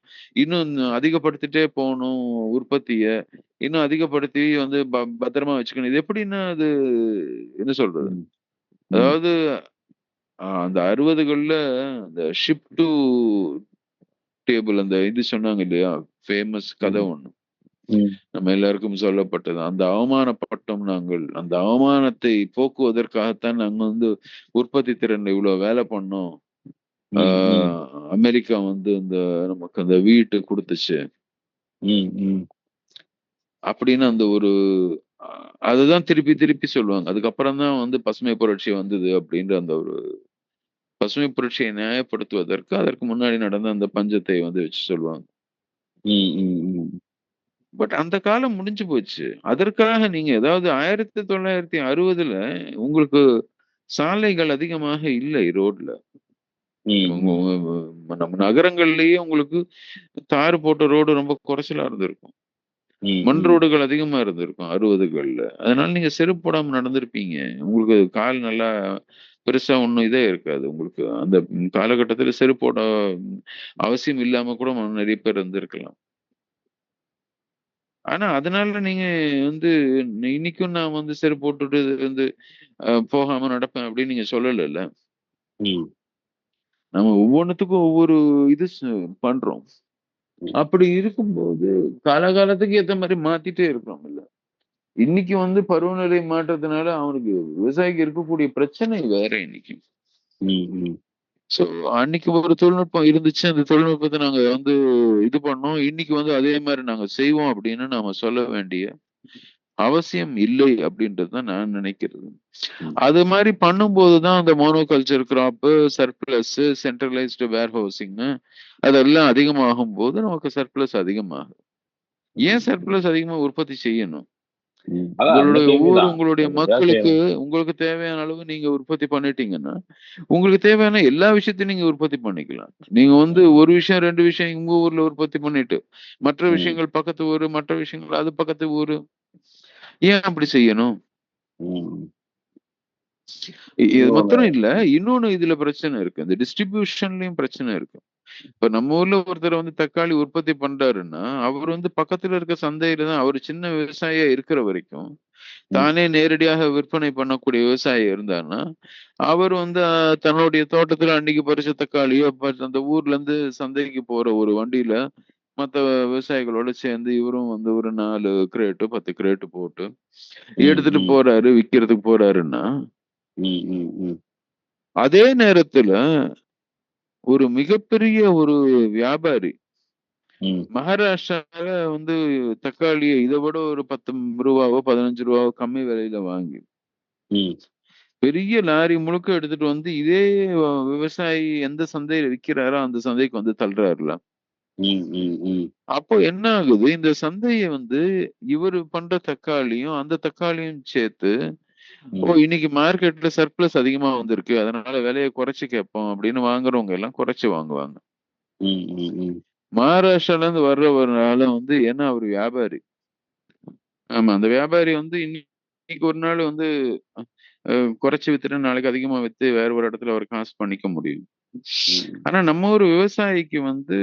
Speaker 2: இன்னும் அதிகப்படுத்திட்டே போகணும் உற்பத்திய. இன்னும் அதிகப்படுத்தி வந்து பத்திரமா வச்சுக்கணும். இது எப்படின்னா அது என்ன சொல்றது?
Speaker 1: ம். ம்.
Speaker 2: அதாவது அந்த 60கள்ல அந்த ஷிப் டு டேபிள் அந்த இது சொன்னாங்க இல்லையா? ஃபேமஸ் கதை
Speaker 1: ம்.
Speaker 2: ஒண்ணு.
Speaker 1: ம்.
Speaker 2: நம்ம எல்லாருக்கும் சொல்லப்பட்டது. அந்த அவமானப்பட்டோம் நாங்கள். அந்த அவமானத்தை போக்குவதற்காகத்தான் நாங்க வந்து உற்பத்தி திறன்ல இவ்வளவு வேலை பண்ணோம்.
Speaker 1: ம். ம்.
Speaker 2: அமெரிக்கா வந்து இந்த நமக்கு அந்த வீட்டு கொடுத்துச்சு
Speaker 1: ம். ம்.
Speaker 2: அப்படின்னு அந்த ஒரு அதுதான் திருப்பி திருப்பி சொல்லுவாங்க. அதுக்கப்புறம் தான் வந்து பசுமை புரட்சி வந்தது அப்படின்ற அந்த ஒரு பசுமை புரட்சியை நியாயப்படுத்துவதற்கு அதற்கு முன்னாடி நடந்த அந்த பஞ்சத்தை வந்து வச்சு சொல்லுவாங்க.
Speaker 1: ம். ம். ம்.
Speaker 2: பட் அந்த காலம் முடிஞ்சு போச்சு. அதற்காக நீங்க ஏதாவது 1960ல உங்களுக்கு சாலைகள் அதிகமாக இல்லை ரோட்ல.
Speaker 1: ம். ம்.
Speaker 2: நம்ம நகரங்கள்லயே உங்களுக்கு தார் போட்ட ரோடு ரொம்ப குறைச்சலா இருந்திருக்கும்.
Speaker 1: ம்.
Speaker 2: மண்
Speaker 1: ம்.
Speaker 2: ரோடுகள் அதிகமா இருந்திருக்கும் 60கள்ல. அதனால நீங்க செருப்பு போடாம நடந்திருப்பீங்க. உங்களுக்கு கால் நல்லா பெருசா ஒண்ணும் இதே இருக்காது. உங்களுக்கு அந்த காலகட்டத்துல செருப்போட அவசியம் இல்லாம கூட நிறைய பேர் இருந்திருக்கலாம். ஆனா அதனால நீங்க வந்து இன்னைக்கும் நான் வந்து செருப்பு போட்டுட்டு வந்து போகாம நடப்பேன் அப்படின்னு நீங்க சொல்லலைல்ல.
Speaker 1: ம்.
Speaker 2: நம்ம ஒவ்வொன்னுத்துக்கும் ஒவ்வொரு இது பண்றோம்.
Speaker 1: ம்.
Speaker 2: அப்படி இருக்கும்போது காலகாலத்துக்கு ஏத்த மாதிரி மாத்திட்டே இருக்கிறோம்ல. இன்னைக்கு வந்து பருவநிலை மாற்றத்தினால அவனுக்கு விவசாயிக்கு இருக்கக்கூடிய பிரச்சனை வேற இன்னைக்கு.
Speaker 1: ம். ம்.
Speaker 2: சோ அன்னைக்கு ஒரு தொழில்நுட்பம் இருந்துச்சு. அந்த தொழில்நுட்பத்தை நாங்க வந்து இது பண்ணோம். இன்னைக்கு வந்து அதே மாதிரி நாங்க செய்வோம் அப்படின்னு நாம சொல்ல வேண்டிய அவசியம் இல்லை அப்படின்றது தான் நான் நினைக்கிறது.
Speaker 1: ம்.
Speaker 2: அது மாதிரி பண்ணும்போது தான் அந்த மோனோகல்ச்சர் கிராப், சர்ப்ளஸ், சென்ட்ரலைஸ்டு வேர் ஹவுசிங் அதெல்லாம் அதிகமாகும் போது நமக்கு சர்ப்ளஸ் அதிகமாகும். ஏன் சர்ப்ளஸ் அதிகமா உற்பத்தி செய்யணும்?
Speaker 1: ம். அதான் அந்த கேள்விதான்.
Speaker 2: உங்களுடைய
Speaker 1: எப்படியாவது
Speaker 2: மக்களுக்கு
Speaker 1: செய்யணும்.
Speaker 2: உங்களுக்கு தேவையான அளவு நீங்க உற்பத்தி பண்ணிட்டீங்கன்னா, உங்களுக்கு தேவையான எல்லா விஷயத்தையும் நீங்க உற்பத்தி பண்ணிக்கலாம். நீங்க வந்து
Speaker 1: ம்.
Speaker 2: ஒரு விஷயம், 2 விஷயம் உங்க ஊர்ல உற்பத்தி பண்ணிட்டு, மற்ற
Speaker 1: ம்.
Speaker 2: விஷயங்கள் பக்கத்து ஊரு, மற்ற விஷயங்கள் அது பக்கத்து ஊரு. ஏன் அப்படி செய்யணும்?
Speaker 1: ம்.
Speaker 2: இது
Speaker 1: இன்னொன்னு.
Speaker 2: மாத்திரம் இல்ல. இன்னொன்னு இதுல பிரச்சனை இருக்கு. இந்த டிஸ்ட்ரிபியூஷன்லயும் பிரச்சனை இருக்கு. இப்ப நம்ம ஊர்ல ஒருத்தர் வந்து தக்காளி உற்பத்தி பண்றாருன்னா, அவர் வந்து பக்கத்துல இருக்க சந்தையில தான் அவர் சின்ன விவசாயியா இருக்கிற வரைக்கும்,
Speaker 1: ம்.
Speaker 2: தானே நேரடியாக விற்பனை பண்ணக்கூடிய விவசாயி இருந்தாருன்னா, அவர் வந்து தன்னுடைய தோட்டத்துல அன்னைக்கு பறிச்ச தக்காளியோ, அந்த ஊர்ல இருந்து சந்தைக்கு போற ஒரு வண்டியில மத்த விவசாயிகளோட சேர்ந்து இவரும் வந்து ஒரு 4 கிரேட்டு, 10 கிரேட்டு போட்டு
Speaker 1: ம்.
Speaker 2: எடுத்துட்டு
Speaker 1: ம்.
Speaker 2: போறாரு, விக்கிறதுக்கு போறாருன்னா,
Speaker 1: ம். ம். ம்.
Speaker 2: அதே நேரத்துல ஒரு மிகப்பெரிய ஒரு வியாபாரி
Speaker 1: ம்.
Speaker 2: மகாராஷ்டிரால வந்து தக்காளியை இதை விட ஒரு 10 ரூபாவோ 15 ரூபாவோ கம்மி விலையில வாங்கி
Speaker 1: ம்.
Speaker 2: பெரிய லாரி முழுக்க எடுத்துட்டு வந்து இதே விவசாயி எந்த சந்தையில விக்கிறாரோ அந்த சந்தைக்கு வந்து தள்ளுறாருல.
Speaker 1: ம். ம். ம்.
Speaker 2: அப்போ என்ன ஆகுது? இந்த சந்தையை வந்து இவரு பண்ற தக்காளியும் அந்த தக்காளியும் சேர்த்து ஓ
Speaker 1: ம்.
Speaker 2: இன்னைக்கு மார்க்கெட்ல சர்ப்ளஸ் அதிகமா வந்திருக்கு அதனால விலையை குறைச்சு கேட்போம் அப்படின்னு வாங்குறவங்க எல்லாம் குறைச்சு வாங்குவாங்க.
Speaker 1: ம். ம். ம்.
Speaker 2: மகாராஷ்டிரால இருந்து வர்றவரால வந்து ஏன்னா அவர் வியாபாரி. ஆமா அந்த வியாபாரி வந்து இன்னைக்கு ஒரு நாள் வந்து குறைச்சு வித்துட்டு நாளைக்கு அதிகமா வித்து வேற ஒரு இடத்துல அவர் காசு பண்ணிக்க முடியும்.
Speaker 1: ம்.
Speaker 2: ஆனா நம்ம ஒரு விவசாயிக்கு வந்து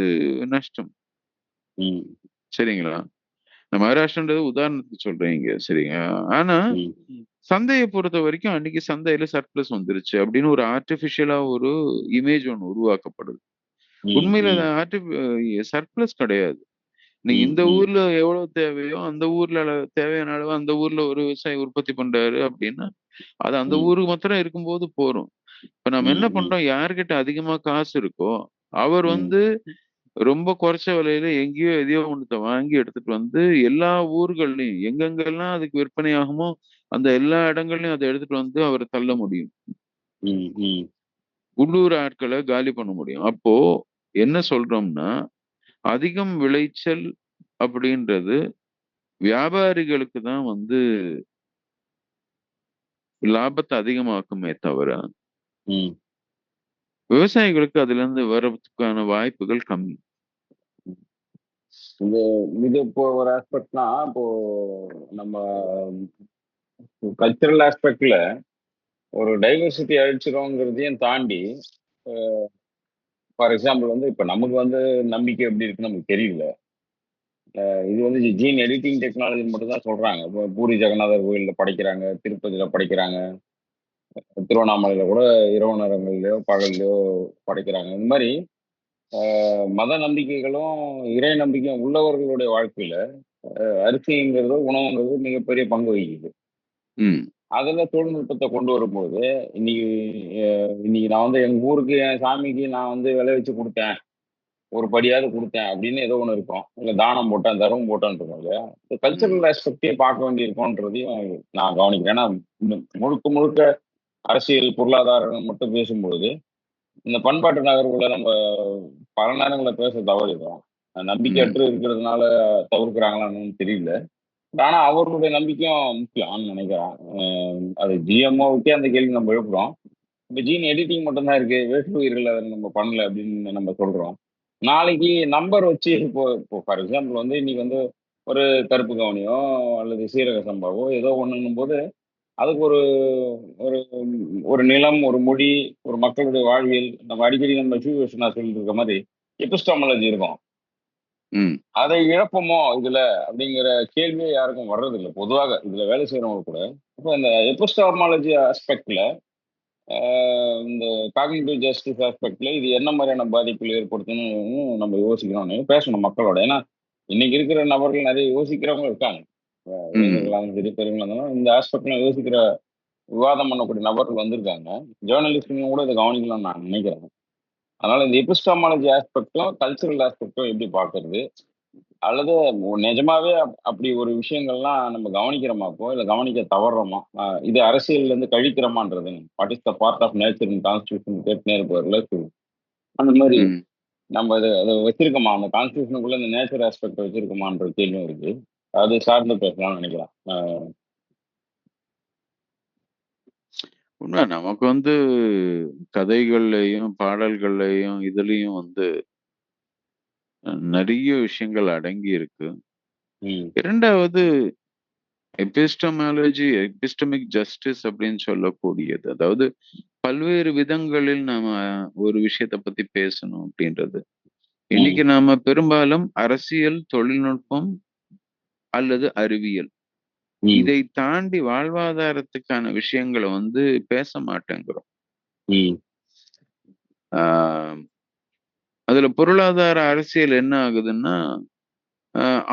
Speaker 2: நஷ்டம்.
Speaker 1: ம்.
Speaker 2: சரிங்களா? நான் மகாராஷ்டிரான்றது உதாரணத்துக்கு சொல்றேன் இங்க. சரிங்க. ஆனா
Speaker 1: ம்.
Speaker 2: சந்தைய பொறுத்த வரைக்கும் அன்னைக்கு சந்தையில சர்ப்ளஸ் வந்துருச்சு அப்படின்னு ஒரு ஆர்டிபிஷியலா ஒரு இமேஜ் ஒண்ணு உருவாக்கப்படுது.
Speaker 1: ம்.
Speaker 2: உண்மையில அது
Speaker 1: ம்.
Speaker 2: சர்ப்ளஸ் கிடையாது. நீங்க
Speaker 1: ம்.
Speaker 2: இந்த
Speaker 1: ம்.
Speaker 2: ஊர்ல எவ்வளவு தேவையோ அந்த ஊர்ல தேவையான அளவு அந்த ஊர்ல ஒரு விவசாயி உற்பத்தி பண்றாரு அப்படின்னா அது அந்த
Speaker 1: ம்.
Speaker 2: ஊருக்கு மாத்திரம் இருக்கும்போது போரும். இப்ப நம்ம என்ன
Speaker 1: ம். ம்.
Speaker 2: பண்றோம் யார்கிட்ட அதிகமா காசு இருக்கோ அவர்
Speaker 1: ம்.
Speaker 2: வந்து ரொம்ப குறைச்ச விலையில எங்கேயோ எதையோ ஒண்ணு வாங்கி எடுத்துட்டு வந்து எல்லா ஊர்கள்லயும் எங்கெங்கெல்லாம் அதுக்கு விற்பனை ஆகுமோ அந்த எல்லா இடங்கள்லயும் அதை எடுத்துட்டு வந்து அவர் தள்ள முடியும்.
Speaker 1: ம். ம்.
Speaker 2: உள்ளூர் ஆட்களை காலி பண்ண முடியும். அப்போ என்ன சொல்றோம்னா அதிகம் விளைச்சல் அப்படின்றது வியாபாரிகளுக்கு தான் வந்து லாபத்தை அதிகமாக்குமே தவிர
Speaker 1: ம்.
Speaker 2: விவசாயிகளுக்கு அதுல இருந்து வர்றதுக்கான வாய்ப்புகள் கம்மி.
Speaker 1: இது இது இப்போ ஒரு ஆஸ்பெக்ட்னா, இப்போ நம்ம கல்ச்சரல் ஆஸ்பெக்ட்ல ஒரு டைவர்சிட்டி அழிச்சிரோங்கிறதையும் தாண்டி, ஃபார் எக்ஸாம்பிள் வந்து இப்ப நமக்கு வந்து நம்பிக்கை எப்படி இருக்குன்னு நமக்கு தெரியல. இது வந்து ஜீன் எடிட்டிங் டெக்னாலஜி மட்டும் தான் சொல்றாங்க. இப்போ பூரி ஜெகநாதர் கோயில்ல படைக்கிறாங்க, திருப்பதியில படைக்கிறாங்க, திருவண்ணாமலையில கூட இரவு நேரங்கள்லயோ, பகல்லயோ படைக்கிறாங்க. இந்த மாரி மத நம்பிக்கைகளும், இறை நம்பிக்கையும் உள்ளவர்களுடைய வாழ்க்கையில அரிசிங்கிறது, உணவுங்கிறது மிகப்பெரிய பங்கு வகிக்குது.
Speaker 2: ம்.
Speaker 1: அதுல தொழில்நுட்பத்தை கொண்டு வரும்போது, இன்னைக்கு இன்னைக்கு நான் வந்து எங்க ஊருக்கு என் சாமிக்கு நான் வந்து விளைவிச்சு கொடுத்தேன், ஒரு படியாவது கொடுத்தேன் அப்படின்னு ஏதோ ஒண்ணு இருக்கும். இல்ல தானம் போட்டேன், தர்மம் போட்டேன்னு இருக்கும் இல்லையா?
Speaker 2: ம்.
Speaker 1: கல்ச்சரல் ஆஸ்பெக்டே பார்க்க வேண்டியிருக்கோன்றதையும் நான் கவனிக்கிறேன். ஏன்னா முழுக்க முழுக்க அரசியல், பொருளாதாரம் மட்டும் பேசும்போது, இந்த பண்பாட்டு நகர்வுகளை நம்ம பல நேரங்களில் பேச தவறிடுறோம்.
Speaker 2: ம்.
Speaker 1: நம்பிக்கையற்று இருக்கிறதுனால தவிர்க்கிறாங்களான்னு தெரியல. ஆனா அவர்களுடைய நம்பிக்கையும் முக்கியம்னு நினைக்கிறேன். அது ஜிஎம்ஓவுக்கே அந்த கேள்வி நம்ம எழுப்புறோம். இப்ப ஜீன் எடிட்டிங் மட்டும் தான் இருக்கு. வேற்று உயிர்கள் அதை நம்ம பண்ணல அப்படின்னு நம்ம சொல்றோம். நாளைக்கு நம்பர் வச்சு இப்போ இப்போ ஃபார் எக்ஸாம்பிள் வந்து இன்னைக்கு வந்து ஒரு கருப்பு கவுனியோ அல்லது சீரக சம்பாவோ ஏதோ ஒண்ணுன்னும் போது அதுக்கு ஒரு ஒரு ஒரு நிலம், ஒரு மொழி, ஒரு மக்களுடைய வாழ்வியல், நம்ம அடிக்கடி நம்ம நான் சொல்லிட்டு இருக்க மாதிரி எபிஸ்டாமாலஜி இருக்கும்.
Speaker 2: ம்.
Speaker 1: அதை இழப்போமோ இதுல அப்படிங்கிற கேள்வியே யாருக்கும் வர்றதில்லை பொதுவாக இதுல வேலை செய்யறவங்க கூட. இப்போ இந்த எபிஸ்டாமாலஜி ஆஸ்பெக்ட்ல இந்த காக்னிட்டிவ் ஜஸ்டிஸ் ஆஸ்பெக்ட்ல இது என்ன மாதிரியான பாதிப்புகள் ஏற்படுத்தும்னு நம்ம யோசிக்கணும்னு பேசணும் மக்களோட. ஏன்னா இன்னைக்கு இருக்கிற நபர்கள் நிறைய யோசிக்கிறவங்க இருக்காங்க.
Speaker 2: ம்.
Speaker 1: இளைஞர்களாலும் சரி, பெரியவங்களா இருந்தாலும் இந்த ஆஸ்பெக்ட்ல யோசிக்கிற விவாதம் பண்ணக்கூடிய நபர்கள் வந்திருக்காங்க. ஜேர்னலிஸ்டுங்க கூட இதை கவனிக்கலாம்னு நான் நினைக்கிறேன். அதனால இந்த எபிஸ்டாமாலஜி ஆஸ்பெக்டும் கல்ச்சரல் ஆஸ்பெக்டும் எப்படி பார்க்கறது, அல்லது நிஜமாவே அப்படி ஒரு விஷயங்கள்லாம் நம்ம கவனிக்கிறோமாப்போ இல்ல கவனிக்க தவறுறோமா, இது அரசியல்ல இருந்து கழிக்கிறோமான்றது what is the part of nature in constitution கேட்டுனே இருப்பார்ல. அந்த மாதிரி
Speaker 2: ம்.
Speaker 1: நம்ம அதை வச்சிருக்கோமா, அந்த கான்ஸ்டியூஷனுக்குள்ள இந்த நேச்சர் ஆஸ்பெக்ட் வச்சிருக்கோமான்ற கேள்வியும் இருக்கு. அது சார்ந்து பேசலாம்னு நினைக்கிறேன்.
Speaker 2: உண்மை. நமக்கு வந்து கதைகள்லயும், பாடல்கள்லயும், இதுலயும் வந்து நிறைய விஷயங்கள் அடங்கி இருக்கு.
Speaker 1: ம்,
Speaker 2: 2வது எபிஸ்டமிக் ஜஸ்டிஸ் அப்படின்னு சொல்லக்கூடியது. அதாவது பல்வேறு விதங்களில் நாம ஒரு விஷயத்த பத்தி பேசணும் அப்படின்றது.
Speaker 1: ம்,
Speaker 2: இன்னைக்கு நாம பெரும்பாலும் அரசியல், தொழில்நுட்பம் அல்லது அறிவியல்
Speaker 1: ம்,
Speaker 2: இதை தாண்டி வாழ்வாதாரத்துக்கான விஷயங்கள வந்து பேச மாட்டேங்கிறோம்.
Speaker 1: ம்,
Speaker 2: ஆஹ் அதுல பொருளாதார அரசியல் என்ன ஆகுதுன்னா,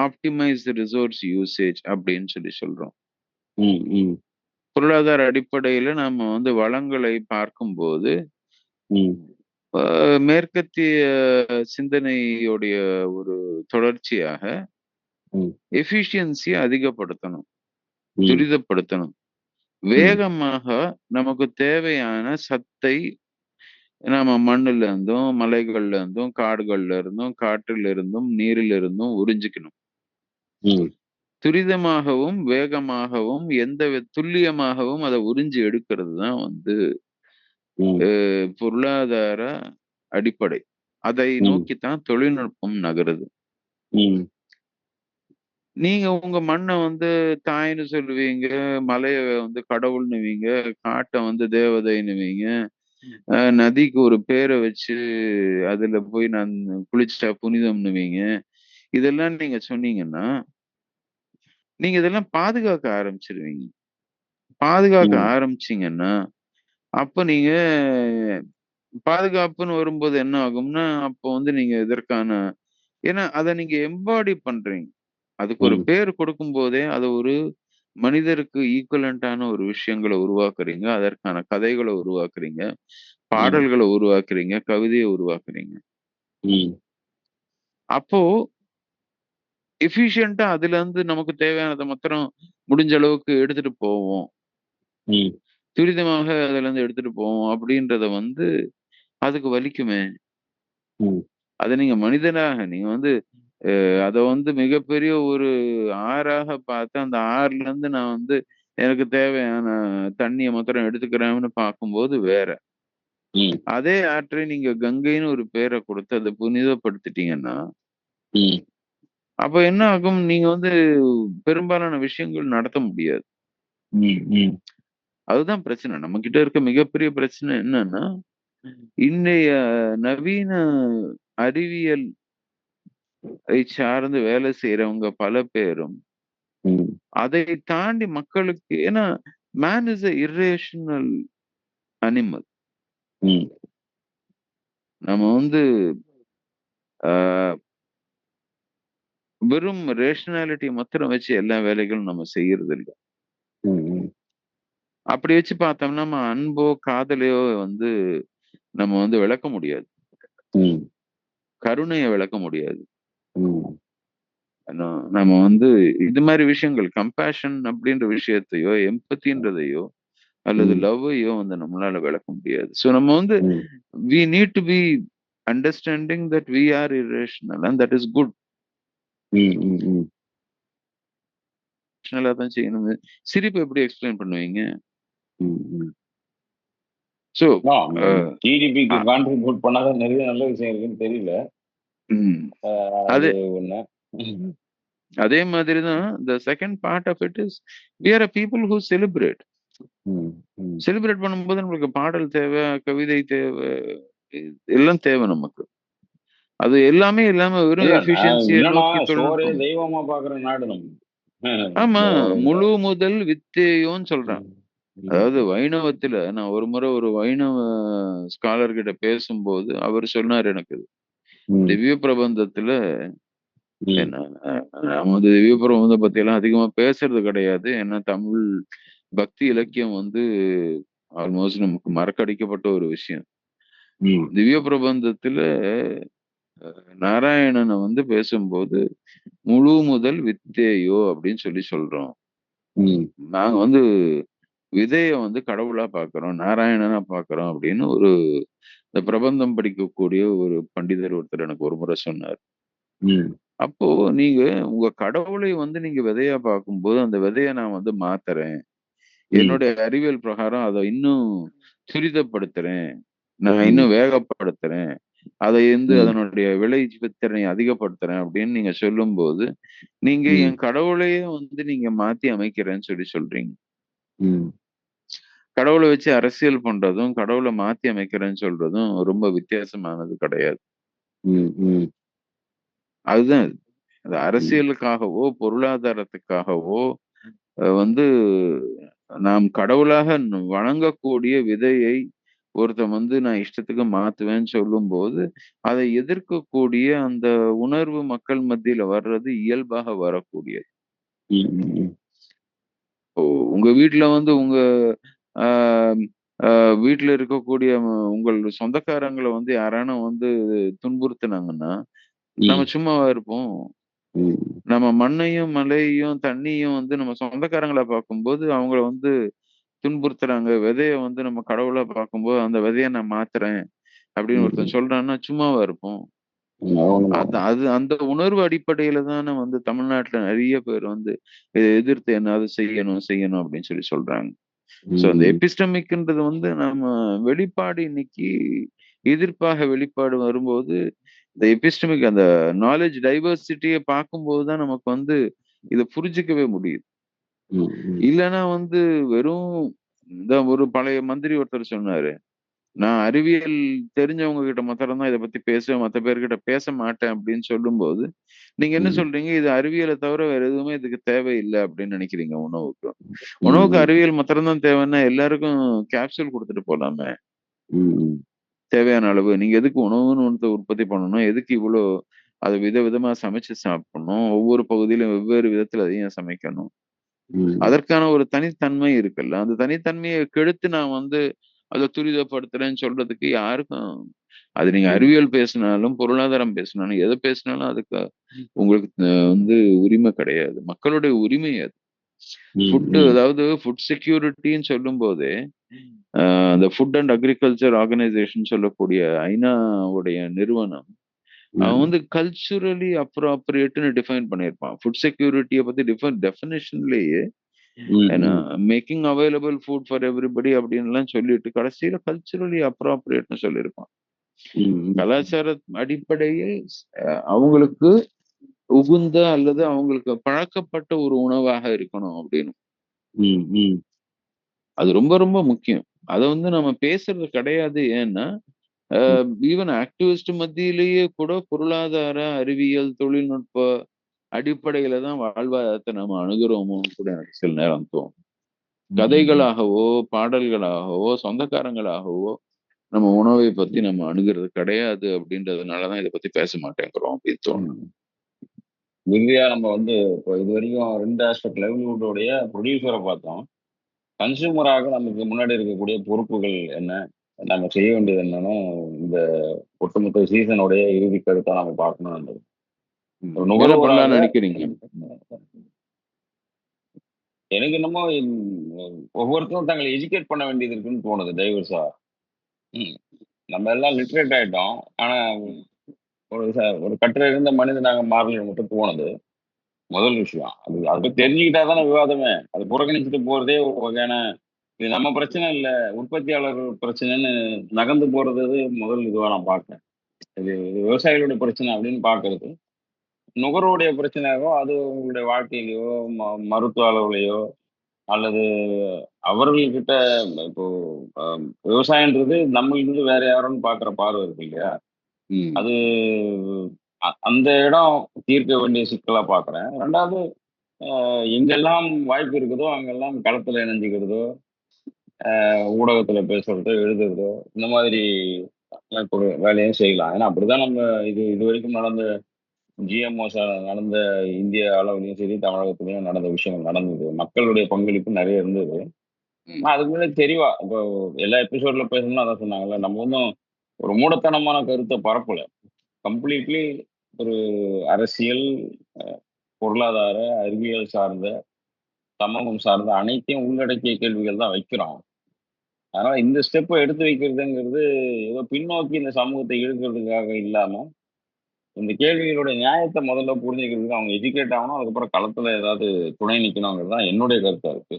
Speaker 2: ஆப்டிமைஸ் ரிசோர்ஸ் யூசேஜ் அப்படின்னு சொல்றோம்.
Speaker 1: ம், ம்,
Speaker 2: பொருளாதார அடிப்படையில நாம வந்து வளங்களை பார்க்கும்போது,
Speaker 1: ம்,
Speaker 2: மேற்கத்திய சிந்தனையுடைய ஒரு தொடர்ச்சியாக
Speaker 1: ம்,
Speaker 2: எஃபிஷியன்சிய அதிகப்படுத்தணும்,
Speaker 1: ம்,
Speaker 2: துரிதப்படுத்தணும்.
Speaker 1: ம்,
Speaker 2: வேகமாக நமக்கு தேவையான சத்தை நாம மண்ணுல இருந்தும், மலைகள்ல இருந்தும், காடுகள்ல இருந்தும், காற்றில் இருந்தும், நீரில் இருந்தும் உறிஞ்சிக்கணும்.
Speaker 1: ம்,
Speaker 2: துரிதமாகவும், வேகமாகவும், துல்லியமாகவும் அத உறிஞ்சி எடுக்கிறது தான் வந்து
Speaker 1: ம்,
Speaker 2: பொருளாதார அடிப்படை. அதை
Speaker 1: ம்,
Speaker 2: நோக்கித்தான் தொழில்நுட்பம் நகருது.
Speaker 1: ம்,
Speaker 2: நீங்க உங்க மண்ண வந்து தாய்ன்னு சொல்லுவீங்க, மலைய வந்து கடவுள்ன்னுவீங்க, காட்ட வந்து தேவதைன்னுவீங்க, நதிக்கு ஒரு பேர வச்சு அதுல போய் நான் குளிச்சா புனிதம்ன்னுவீங்க. இதெல்லாம் நீங்க சொன்னீங்கன்னா, நீங்க இதெல்லாம் பாதுகாக்க ஆரம்பிச்சுருவீங்க. பாதுகாக்க
Speaker 1: ம்,
Speaker 2: ஆரம்பிச்சீங்கன்னா, அப்ப நீங்க பாதுகாப்புன்னு வரும்போது என்ன ஆகும்னா, அப்போ வந்து நீங்க இதற்கான ஏன்னா அத நீங்க எம்பாடி பண்றீங்க. அதுக்கு ஒரு
Speaker 1: ம்,
Speaker 2: பேர் கொடுக்கும்போதே, அத ஒரு மனிதருக்கு ஈக்குவலன்ட்டான ஒரு விஷயங்கள உருவாக்குறீங்க. அதற்கான கதைகள உருவாக்குறீங்க.
Speaker 1: ம்,
Speaker 2: பாடல்கள உருவாக்குறீங்க. கவிதைய உருவாக்குறீங்க.
Speaker 1: ம்,
Speaker 2: அப்போ எஃபிஷியன்ட்டா அதுலருந்து நமக்கு தேவையானத மாத்திரம் முடிஞ்ச அளவுக்கு எடுத்துட்டு போவோம்.
Speaker 1: ம்,
Speaker 2: துரிதமாக அதுலருந்து எடுத்துட்டு போவோம் அப்படின்றத வந்து அதுக்கு வலிக்குமே!
Speaker 1: ம்,
Speaker 2: அத நீங்க மனிதனாக நீங்க வந்து அத வந்து மிகப்பெரிய ஒரு ஆறாக பார்த்து, அந்த ஆறுலருந்து நான் வந்து எனக்கு தேவையான தண்ணிய மாத்திரம் எடுத்துக்கிறேன்னு பார்க்கும்போது வேற.
Speaker 1: ம்,
Speaker 2: அதே ஆற்றை நீங்க கங்கைன்னு ஒரு பேர குடுத்து அத புனிதப்படுத்திட்டீங்கன்னா,
Speaker 1: ம்,
Speaker 2: அப்ப என்ன ஆகும்? நீங்க வந்து பெரும்பாலான விஷயங்கள் நடத்த முடியாது.
Speaker 1: ம், ம்,
Speaker 2: அதுதான் பிரச்சனை. நம்மகிட்ட இருக்க மிகப்பெரிய பிரச்சனை என்னன்னா, இன்றைய நவீன அறிவியல் சார்ந்து வேலை செய்றவங்க பல பேரும்,
Speaker 1: ம்,
Speaker 2: அதை தாண்டி மக்களுக்கு ஏன்னா man is a irrational animal.
Speaker 1: ம்,
Speaker 2: நம்ம வந்து ஆ வெறும் ரேஷனாலிட்டி மாத்திரம் வச்சு எல்லா வேலைகளும் நம்ம செய்யறதில்ல.
Speaker 1: ம், ம்,
Speaker 2: அப்படி வச்சு பார்த்தோம்னா, நம்ம அன்போ, காதலையோ வந்து நம்ம வந்து விளக்க முடியாது.
Speaker 1: ம்,
Speaker 2: கருணைய விளக்க முடியாது.
Speaker 1: ம்,
Speaker 2: ஏன்னா, நம்ம வந்து இது மாரி விஷயங்கள் கம்பேஷன் அப்படின்ற விஷயத்தையோ, எம்பதின்றதையோ அல்லது
Speaker 1: ம்,
Speaker 2: லவ்வையோ வந்து நம்மளால விளக்க முடியாது. ஸோ நம்ம வந்து
Speaker 1: ம்,
Speaker 2: we need to be understanding that we are irrational and that is good.
Speaker 1: ம், ம், ம்.
Speaker 2: ரேஷனலா தான் செய்யணும். சிரிப்ப எப்படி எக்ஸ்பிளைன் பண்ணுவீங்க?
Speaker 1: ம், ம்.
Speaker 2: ஸோ அ
Speaker 1: ஜிடிபிக்கு
Speaker 2: அ
Speaker 1: கான்ட்ரிபியூட் பண்ணாத நிறைய நல்ல விஷயம் இருக்குன்னு தெரியல.
Speaker 2: ம்.
Speaker 1: அது
Speaker 2: அது
Speaker 1: ஒண்ணு.
Speaker 2: அதே மாதிரி தான் the second part of it is we are a people who celebrate.
Speaker 1: ம், ம்.
Speaker 2: செலிப்ரேட் பண்ணும்போது நம்மளுக்கு பாடல் தேவை, கவிதை தேவை, எல்லாம் தேவை நமக்கு. அது எல்லாமே இல்லாம வெறும்
Speaker 1: இல்ல
Speaker 2: எஃபிஷியன்சிய
Speaker 1: என்னன்னா
Speaker 2: நோக்கி
Speaker 1: சோறே
Speaker 2: தொழில்நுட்பம்.
Speaker 1: தெய்வமா பாக்குற நாடு நம்ம.
Speaker 2: ஆமா.
Speaker 1: இந்த இந்த
Speaker 2: முழு முதல் வித்தேயோன்னு சொல்றான்.
Speaker 1: ம்,
Speaker 2: அதாவது
Speaker 1: ம்,
Speaker 2: வைணவத்துல நான் ஒரு முறை ஒரு வைணவ ஸ்காலர் கிட்ட பேசும்போது அவர் சொன்னாரு எனக்கு.
Speaker 1: ம்,
Speaker 2: திவ்ய பிரபந்தத்துல
Speaker 1: ம்,
Speaker 2: என்ன நம்ம வந்து திவ்ய பிரபந்தம் பத்தி எல்லாம் அதிகமா பேசுறது கிடையாது. ஏன்னா தமிழ் பக்தி இலக்கியம் வந்து ஆல்மோஸ்ட் நமக்கு மறக்கடிக்கப்பட்ட ஒரு விஷயம்.
Speaker 1: ம்,
Speaker 2: திவ்ய பிரபந்தத்துல நாராயணனை வந்து பேசும்போது முழு முதல் வித்தேயோ அப்படின்னு சொல்லி சொல்றோம்.
Speaker 1: ம்,
Speaker 2: நாங்க வந்து விதைய வந்து கடவுளா பார்க்கிறோம், நாராயணனா பார்க்கிறோம் அப்படின்னு ஒரு இந்த பிரபந்தம் படிக்கக்கூடிய ஒரு பண்டிதர் ஒருத்தர் எனக்கு ஒரு முறை சொன்னார்.
Speaker 1: ம்,
Speaker 2: அப்போ நீங்க உங்க கடவுளை வந்து நீங்க விதையா பார்க்கும்போது, அந்த விதைய நான் வந்து மாத்துறேன்.
Speaker 1: ம்,
Speaker 2: என்னுடைய அறிவியல் பிரகாரம் அத இன்னும் துரிதப்படுத்துறேன். நான்
Speaker 1: ம்,
Speaker 2: இன்னும் வேகப்படுத்துறேன். அதை வந்து
Speaker 1: ம்,
Speaker 2: அதனுடைய விளைவுத்திறனை அதிகப்படுத்துறேன் அப்படின்னு நீங்க சொல்லும்போது, நீங்க
Speaker 1: ம்,
Speaker 2: என் கடவுளையே வந்து நீங்க மாத்தி அமைக்கிறேன்னு சொல்லி சொல்றீங்க.
Speaker 1: ம்,
Speaker 2: கடவுள வச்சு அரசியல் பண்றதும், கடவுள மாத்தி அமைக்கிறேன்னு சொல்றதும் ரொம்ப வித்தியாசமானது கிடையாது.
Speaker 1: ம், ம்,
Speaker 2: அதுதான் அது. அது
Speaker 1: ம்,
Speaker 2: அரசியலுக்காகவோ, பொருளாதாரத்துக்காகவோ வந்து நாம் கடவுளாக வணங்கக்கூடிய விதையை ஒருத்தன் வந்து நான் இஷ்டத்துக்கு மாத்துவேன்னு சொல்லும்போது, அதை எதிர்க்கக்கூடிய அந்த உணர்வு மக்கள் மத்தியில வர்றது இயல்பாக வரக்கூடியது.
Speaker 1: ம்,
Speaker 2: இப்போ உங்க வீட்ல வந்து உங்க ஆ ஆ வீட்ல இருக்கக்கூடிய உங்கள் சொந்தக்காரங்கள வந்து யாரான வந்து துன்புறுத்துனாங்கன்னா, நம்ம
Speaker 1: ம்,
Speaker 2: சும்மாவா இருப்போம்?
Speaker 1: ம்,
Speaker 2: நம்ம மண்ணையும், மலையையும், தண்ணியும் வந்து நம்ம சொந்தக்காரங்களா பார்க்கும்போது, அவங்கள வந்து துன்புறுத்துறாங்க. விதைய வந்து நம்ம கடவுளா பார்க்கும்போது, அந்த விதைய நான் மாத்துறேன் அப்படின்னு
Speaker 1: ம்.
Speaker 2: ஒருத்தன் சொல்றான்னா, சும்மாவா இருப்போம்?
Speaker 1: அவ்வளவுதான்.
Speaker 2: அது அந்த உணர்வு அடிப்படையில தானே வந்து தமிழ்நாட்டுல நெறைய பேர் வந்து இத எதிர்த்து என்னாவது செய்யணும், செய்யணும் அப்படின்னு சொல்லி சொல்றாங்க. ஸோ அந்த
Speaker 1: ம்,
Speaker 2: எபிஸ்டமிக்ன்றது வந்து நம்ம வெளிப்பாடு இன்னைக்கு எதிர்ப்பாக வெளிப்பாடு வரும்போது, இந்த எபிஸ்டமிக் அந்த நாலேட்ஜ் டைவர்சிட்டிய பார்க்கும்போது தான் நமக்கு வந்து இத புரிஞ்சுக்கவே முடியுது.
Speaker 1: ம், ம்,
Speaker 2: இல்லன்னா வந்து வெறும் இந்த ஒரு பழைய மந்திரி ஒருத்தர் சொன்னாரு. நான் அறிவியல் தெரிஞ்சவங்க கிட்ட மாத்திரம் தான் இத பத்தி பேசுவேன். மத்த பேர்கிட்ட பேச மாட்டேன் அப்படின்னு சொல்லும்போது, நீங்க என்ன
Speaker 1: ம்,
Speaker 2: சொல்றீங்க? இது அறிவியல தவிர வேற எதுவுமே இதுக்கு தேவையில்ல அப்படின்னு நினைக்கிறீங்க உணவுக்கு. உணவுக்கு
Speaker 1: ம்,
Speaker 2: அறிவியல் மாத்திரம் தான் தேவைன்னா எல்லாருக்கும் கேப்சூல் குடுத்துட்டு போலாமே!
Speaker 1: ம்,
Speaker 2: தேவையான அளவு. நீங்க எதுக்கு உணவுன்னு ஒண்ணத்த உற்பத்தி பண்ணணும்? எதுக்கு இவ்ளோ அத விதவிதமா சமைச்சு சாப்பிடணும்? ஒவ்வொரு பகுதியிலும் வெவ்வேறு விதத்துல அத ஏன் சமைக்கணும்?
Speaker 1: ம்,
Speaker 2: அதற்கான ஒரு தனித்தன்மை இருக்குல்ல. அந்த தனித்தன்மைய கெடுத்து நான் வந்து அத துரிதப்படுத்துறேன்னு சொல்றதுக்கு யாருக்கும் அது நீங்க
Speaker 1: ம்,
Speaker 2: அறிவியல் பேசினாலும், பொருளாதாரம் பேசினாலும், எத பேசினாலும் அதுக்கு உங்களுக்கு வந்து உரிமை கிடையாது. மக்களுடைய உரிமை அது.
Speaker 1: ம், ம்,
Speaker 2: அதாவது ஃபுட் செக்யூரிட்டின்னு சொல்லும்போதே, அ அந்த ஃபுட் அண்ட் அக்ரிகல்ச்சர் ஆர்கனைசேஷன் சொல்லக்கூடிய ஐநாவுடைய நிறுவனம், அவன்
Speaker 1: ம்,
Speaker 2: வந்து கல்ச்சுரலி அப்ராப்ரியேட்ன்னு டிஃபைன் பண்ணியிருப்பான். ஃபுட் செக்யூரிட்டிய பத்தி டெஃபினிஷன்லயே ஏன்னா
Speaker 1: ம்,
Speaker 2: making available food for everybody அப்படின்லாம் சொல்லிட்டு கடைசியில கல்ச்சுரலி அப்ராப்ரியேட்ன்னு சொல்லியிருப்பான்.
Speaker 1: ம்,
Speaker 2: கலாச்சார அடிப்படையில் அவங்களுக்கு உகுந்த அல்லது அவங்களுக்கு பழக்கப்பட்ட ஒரு உணவாக இருக்கணும் அப்படின்னு.
Speaker 1: ம், ம்,
Speaker 2: அது ரொம்ப ரொம்ப முக்கியம். அத வந்து நம்ம பேசுறது கிடையாது. ஏன்னா,
Speaker 1: ம்,
Speaker 2: ஈவன் ஆக்டிவிஸ்ட் மத்தியிலேயே கூட பொருளாதார, அறிவியல், தொழில்நுட்ப அடிப்படையில தான் வாழ்வாதாரத்த நம்ம அணுகுறோமோன்னு கூட எனக்கு சில நேரம் தோணும்.
Speaker 1: ம்,
Speaker 2: கதைகளாகவோ, பாடல்களாகவோ, சொந்தக்காரங்களாகவோ நம்ம உணவை பத்தி நம்ம அணுகுறது கிடையாது அப்படின்றதுனால தான் இத பத்தி பேச மாட்டேங்கிறோம் அப்படின்னு தோணும்.
Speaker 1: ம். இறுதியா நம்ம வந்து இப்போ இதுவரைக்கும் 2 ஆஸ்பெக்ட் லைவ்லிஹுட்டோடைய ப்ரொடியூசரை பார்த்தோம். கன்சியூமராக நமக்கு முன்னாடி இருக்கக்கூடிய பொறுப்புகள் என்ன? நம்ம செய்ய வேண்டியது என்னன்னு இந்த ஒட்டுமொத்த சீசனுடைய இறுதி கருத்தா நம்ம பார்க்கணும். ஒரு
Speaker 2: என்ன
Speaker 1: நுகர்வோராக
Speaker 2: பண்ணலாம்னு நினைக்கிறீங்க?
Speaker 1: எனக்கு என்னமோ ஒவ்வொருத்தரும் தங்களை எஜுகேட் பண்ண வேண்டியது இருக்குன்னு தோணுது டைவர்ஸா. ம். நம்ம எல்லாம் லிட்ரேட் ஆயிட்டோம். ஆனா ஒரு கட்டுரை இருந்த மனிதனாக மாறல மட்டும் தோணுது. முதல் விஷயம். அது அத பத்தி தெரிஞ்சுக்கிட்டா தானே விவாதமே. அது புறக்கணிச்சுட்டு போறதே ஒரு வகையான இது நம்ம பிரச்சனை இல்ல. உற்பத்தியாளர் பிரச்சனைன்னு நகர்ந்து போறது முதல் இதுவா நான் பார்க்கிறேன். இது விவசாயிகளுடைய பிரச்சனை அப்படின்னு பார்க்கிறது. நுகர்வோருடைய பிரச்சனையாவோ, அது உங்களுடைய வாழ்க்கையிலயோ, மருத்துவ அளவுலயோ அல்லது அவர்கள்கிட்ட இப்போ விவசாயன்றது நம்மளிருந்து வேற யாரோன்னு பார்க்குற பார்வை இருக்கு இல்லையா?
Speaker 2: ம்.
Speaker 1: அது அந்த இடம் தீர்க்க வேண்டிய சிக்கலா பார்க்குறேன். 2வது எங்கெல்லாம் வாய்ப்பு இருக்குதோ, அங்கெல்லாம் களத்துல இணைஞ்சுக்கிறதோ, ஊடகத்துல பேசுறதோ, எழுதுறதோ, இந்த மாதிரி இப்போ வேலையும் செய்யலாம். ஏன்னா அப்படிதான் நம்ம இதுவரைக்கும் நடந்த ஜிஎம்ஓ நடந்த இந்திய அளவுலயும் சரி, தமிழகத்திலயும் நடந்த விஷயங்கள் நடந்தது. மக்களுடைய பங்களிப்பு நெறைய இருந்தது.
Speaker 2: ம்.
Speaker 1: அதுக்கு முன்னாடி தெளிவா இப்போ எல்லா எபிசோட்ல பேசணும்னு அதான் சொன்னாங்கல்ல. நம்ம ஒண்ணும் ஒரு மூடத்தனமான கருத்த பரப்பல. கம்ப்ளீட்லி ஒரு அரசியல், அ பொருளாதார, அறிவியல் சார்ந்த, சமூகம் சார்ந்த அனைத்தையும் உள்ளடக்கிய கேள்விகள் தான் வைக்கிறோம். அதனால இந்த ஸ்டெப்ப எடுத்து வைக்கிறதுங்கிறது ஏதோ பின்னோக்கி இந்த சமூகத்தை இழுக்கிறதுக்காக இல்லாம, இந்த கேள்விகளோட நியாயத்த முதல்ல புரிஞ்சுக்கிறதுக்கு அவங்க எஜுகேட் ஆகணும். அதுக்கப்புறம் களத்துல ஏதாவது துணை நிக்கணுங்கிறது தான் என்னுடைய கருத்தா இருக்கு.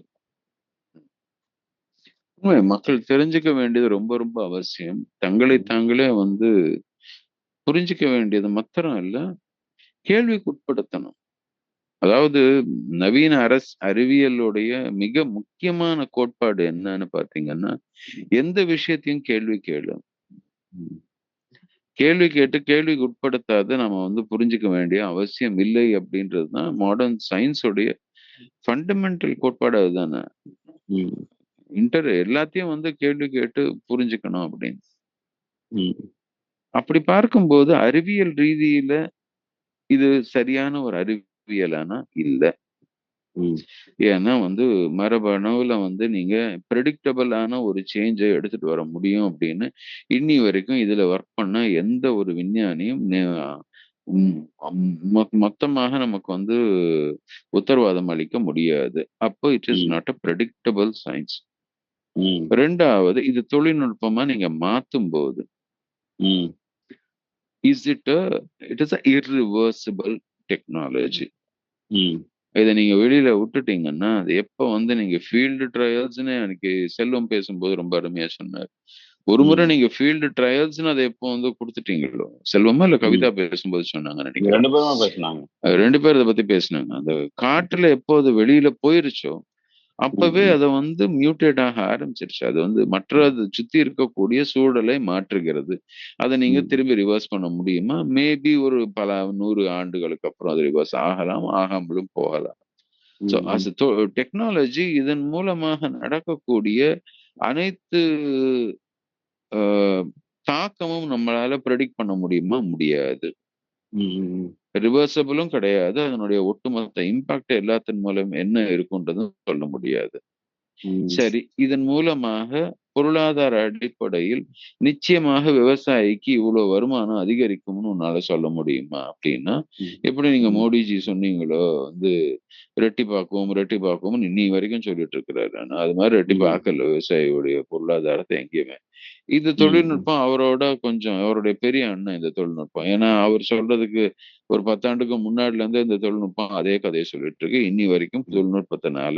Speaker 2: உண்மை. மக்கள் தெரிஞ்சுக்க வேண்டியது ரொம்ப ரொம்ப அவசியம். தங்களை தாங்களே வந்து புரிஞ்சுக்க வேண்டியது மாத்திரம் இல்ல, கேள்விக்குட்படுத்தணும். அதாவது நவீன அறிவியலுடைய மிக முக்கியமான கோட்பாடு என்னன்னு பார்த்தீங்கன்னா, எந்த விஷயத்தையும் கேள்வி கேளு.
Speaker 1: ம்.
Speaker 2: கேள்வி கேட்டு கேள்விக்கு உட்படுத்தாத நம்ம வந்து புரிஞ்சுக்க வேண்டிய அவசியம் இல்லை அப்படின்றது தான் மாடர்ன் சயின்ஸ் உடைய ஃபண்டமெண்டல் கோட்பாடு அதுதானே.
Speaker 1: ம்.
Speaker 2: எல்லாத்தையும் வந்து கேள்வி கேட்டு புரிஞ்சுக்கணும் அப்படின்னு.
Speaker 1: ம்.
Speaker 2: அப்படி பார்க்கும்போது அறிவியல் ரீதியில இது சரியான ஒரு அறிவியலானா இல்ல.
Speaker 1: ம்.
Speaker 2: ஏன்னா வந்து மரபணுவுல வந்து நீங்க பிரெடிக்டபிளான ஒரு சேஞ்ச எடுத்துட்டு வர முடியும் அப்படின்னு இன்னி வரைக்கும் இதுல ஒர்க் பண்ண எந்த ஒரு விஞ்ஞானியும் ம், மொத்தமாக நமக்கு வந்து உத்தரவாதம் அளிக்க முடியாது. அப்போ it is
Speaker 1: hmm.
Speaker 2: Not a predictable science.
Speaker 1: ம்.
Speaker 2: 2வது இது தொழில்நுட்பமா நீங்க மாத்தும்போது
Speaker 1: ம்.
Speaker 2: Is it is a irreversible technology.
Speaker 1: ம்.
Speaker 2: இத நீங்க வெளியில விட்டுட்டீங்கன்னா, அது எப்ப வந்து நீங்க ஃபீல்டு ட்ரையல்ஸ்ன்னு அன்னைக்கு செல்வம் பேசும்போது ரொம்ப அருமையா சொன்னாரு. ஒரு முறை
Speaker 1: ம்.
Speaker 2: நீங்க ஃபீல்டு ட்ரையல்ஸ்ன்னு அத எப்போ வந்து குடுத்துட்டீங்களோ, செல்வமா இல்ல
Speaker 1: ம்.
Speaker 2: கவிதா பேசும்போது சொன்னாங்கன்னு
Speaker 1: இது
Speaker 2: நெனைக்கிறேன்.
Speaker 1: 2 பேருமே பேசுனாங்க.
Speaker 2: 2 பேர் இத பத்தி பேசுனாங்க. அந்த காற்றுல எப்போ அது வெளியில போயிருச்சோ,
Speaker 1: ம்.
Speaker 2: அப்பவே
Speaker 1: ம்.
Speaker 2: அத வந்து மியூட்டேட் ஆக ஆரம்பிச்சிருச்சு. அது வந்து அது சுத்தி இருக்கக்கூடிய சூழலை மாற்றுகிறது. அத நீங்க
Speaker 1: ம்.
Speaker 2: திரும்பி ரிவர்ஸ் பண்ண முடியுமா? மேபி ஒரு பல 100 ஆண்டுகளுக்கு அப்புறம் அது ரிவர்ஸ் ஆகலாம், ஆகாமலும் போகலாம். ஸோ
Speaker 1: ம்.
Speaker 2: அஸ் டெக்னாலஜி இதன் மூலமாக நடக்கக்கூடிய அனைத்து அ தாக்கமும் நம்மளால பிரெடிக்ட் பண்ண முடியுமா? முடியாது.
Speaker 1: ம்.
Speaker 2: ரிவர்சபிளும் கிடையாது. அதனுடைய ஒட்டுமொத்த இம்பாக்ட் எல்லாத்தின் மூலம் என்ன இருக்குன்றதும் சொல்ல முடியாது.
Speaker 1: ம்.
Speaker 2: சரி. இதன் மூலமாக பொருளாதார அடிப்படையில் நிச்சயமாக விவசாயிக்கு இவ்வளோ வருமானம் அதிகரிக்கும்னு உன்னால சொல்ல முடியுமா? அப்படின்னா,
Speaker 1: ம்.
Speaker 2: எப்படி நீங்க
Speaker 1: ம்.
Speaker 2: மோடிஜி சொன்னீங்களோ வந்து ரெட்டிப்பாக்குவோம், ரெட்டிப்பாக்குவோம்னு இன்னி வரைக்கும் சொல்லிட்டு இருக்கிறாரு. ஆனா, அது மாரி
Speaker 1: ம்.
Speaker 2: ரெட்டிப்பாக்கல விவசாயியுடைய பொருளாதாரத்த எங்கேயுமே. இது
Speaker 1: ம்.
Speaker 2: தொழில்நுட்பம் அவரோட கொஞ்சம் அவருடைய பெரிய அண்ணன் இந்த தொழில்நுட்பம். ஏன்னா, அவர் சொல்றதுக்கு ஒரு 10 ஆண்டுக்கு முன்னாடில இருந்தே இந்த தொழில்நுட்பம் அதே கதைய சொல்லிட்டு இருக்கு. இன்னி வரைக்கும் தொழில்நுட்பத்தினால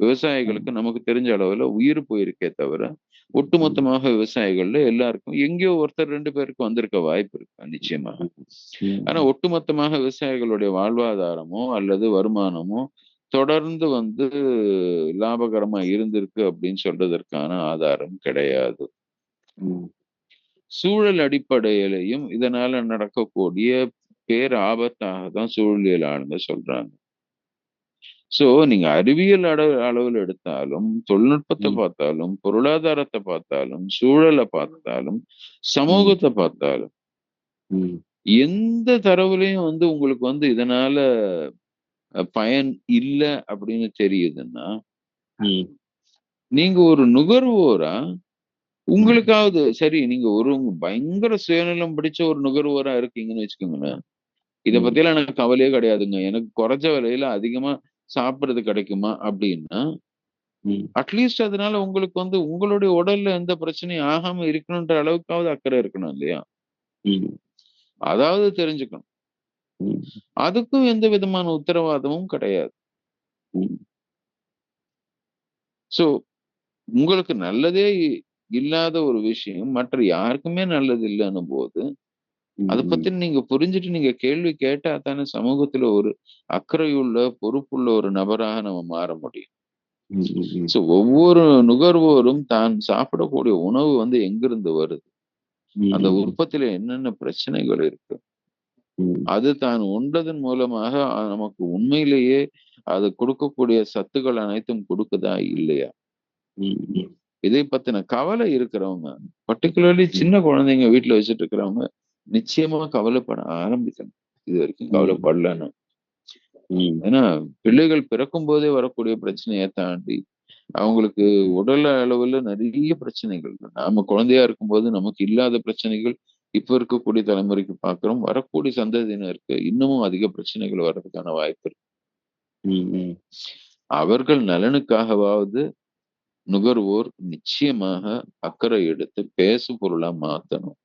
Speaker 2: விவசாயிகளுக்கு நமக்கு தெரிஞ்ச அளவுல உயிர் போயிருக்கே தவிர, ஒட்டுமொத்தமாக விவசாயிகள்ல எல்லாருக்கும் எங்கேயோ ஒருத்தர் 2 பேருக்கு வந்திருக்க வாய்ப்பு இருக்கு நிச்சயமாக. ஆனா ஒட்டுமொத்தமாக விவசாயிகளுடைய வாழ்வாதாரமோ அல்லது வருமானமோ தொடர்ந்து லாபகரமா இருந்திருக்கு அப்படின்னு சொல்றதற்கான ஆதாரம் கிடையாது. சூழல் அடிப்படையிலையும் இதனால நடக்கக்கூடிய பேர் ஆபத்தாக தான் சூழலியல் ஆளுங்க சொல்றாங்க. சோ நீங்க அறிவியல் அளவுல எடுத்தாலும், தொழில்நுட்பத்தை பார்த்தாலும், பொருளாதாரத்தை பார்த்தாலும், சூழலை பார்த்தாலும், சமூகத்தை பார்த்தாலும் எந்த தரவுலையும் உங்களுக்கு இதனால பயன் இல்ல அப்படின்னு தெரியுதுன்னா நீங்க ஒரு நுகர்வோரா உங்களுக்காவது சரி நீங்க ஒரு பயங்கர சுயநலம் பிடிச்ச ஒரு நுகர்வோரா இருக்கீங்கன்னு வச்சுக்கோங்களேன். இத பத்தியெல்லாம் எனக்கு கவலையே கிடையாதுங்க. எனக்கு குறைஞ்ச விலையில அதிகமா சாப்பிடுறது கிடைக்குமா அப்படின்னா அட்லீஸ்ட் அதனால உங்களுக்கு உங்களுடைய உடல்ல எந்த பிரச்சனையும் ஆகாம இருக்கணும்ன்ற அளவுக்காவது அக்கறை இருக்கணும் இல்லையா? அதாவது தெரிஞ்சுக்கணும். அதுக்கும் எந்த விதமான உத்தரவாதமும் கிடையாது. சோ உங்களுக்கு நல்லதே இல்லாத ஒரு விஷயம் மற்ற யாருக்குமே நல்லது இல்லைன்னும் போது அதை பத்தி நீங்க புரிஞ்சுட்டு நீங்க கேள்வி கேட்டா தானே சமூகத்துல ஒரு அக்கறையுள்ள பொறுப்புள்ள ஒரு நபராக நம்ம மாற முடியும். சோ ஒவ்வொரு நுகர்வோரும் தான் சாப்பிடக்கூடிய உணவு எங்கிருந்து வருது, அந்த உற்பத்தியில என்னென்ன பிரச்சனைகள் இருக்கு, அது தான் உண்டதன் மூலமாக நமக்கு உண்மையிலேயே அது கொடுக்கக்கூடிய சத்துக்கள் அனைத்தும் கொடுக்குதா இல்லையா, இதை பத்தின கவலை இருக்கிறவங்க, பர்டிகுலர்லி சின்ன குழந்தைங்க வீட்டுல வச்சுட்டு இருக்கிறவங்க நிச்சயமா கவலைப்பட ஆரம்பிக்கணும். இது வரைக்கும் கவலைப்படலன்னு. ஏன்னா பிள்ளைகள் பிறக்கும் போதே வரக்கூடிய பிரச்சனையை தாண்டி அவங்களுக்கு உடல் அளவுல நிறைய பிரச்சனைகள், நாம குழந்தையா இருக்கும்போது நமக்கு இல்லாத பிரச்சனைகள் இப்ப இருக்கக்கூடிய தலைமுறைக்கு பாக்குறோம். வரக்கூடிய சந்ததியினருக்கு இன்னமும் அதிக பிரச்சனைகள் வர்றதுக்கான வாய்ப்பு இருக்கு. அவர்கள் நலனுக்காகவாவது நுகர்வோர் நிச்சயமாக அக்கறை எடுத்து பேசு பொருளா மாத்தணும்.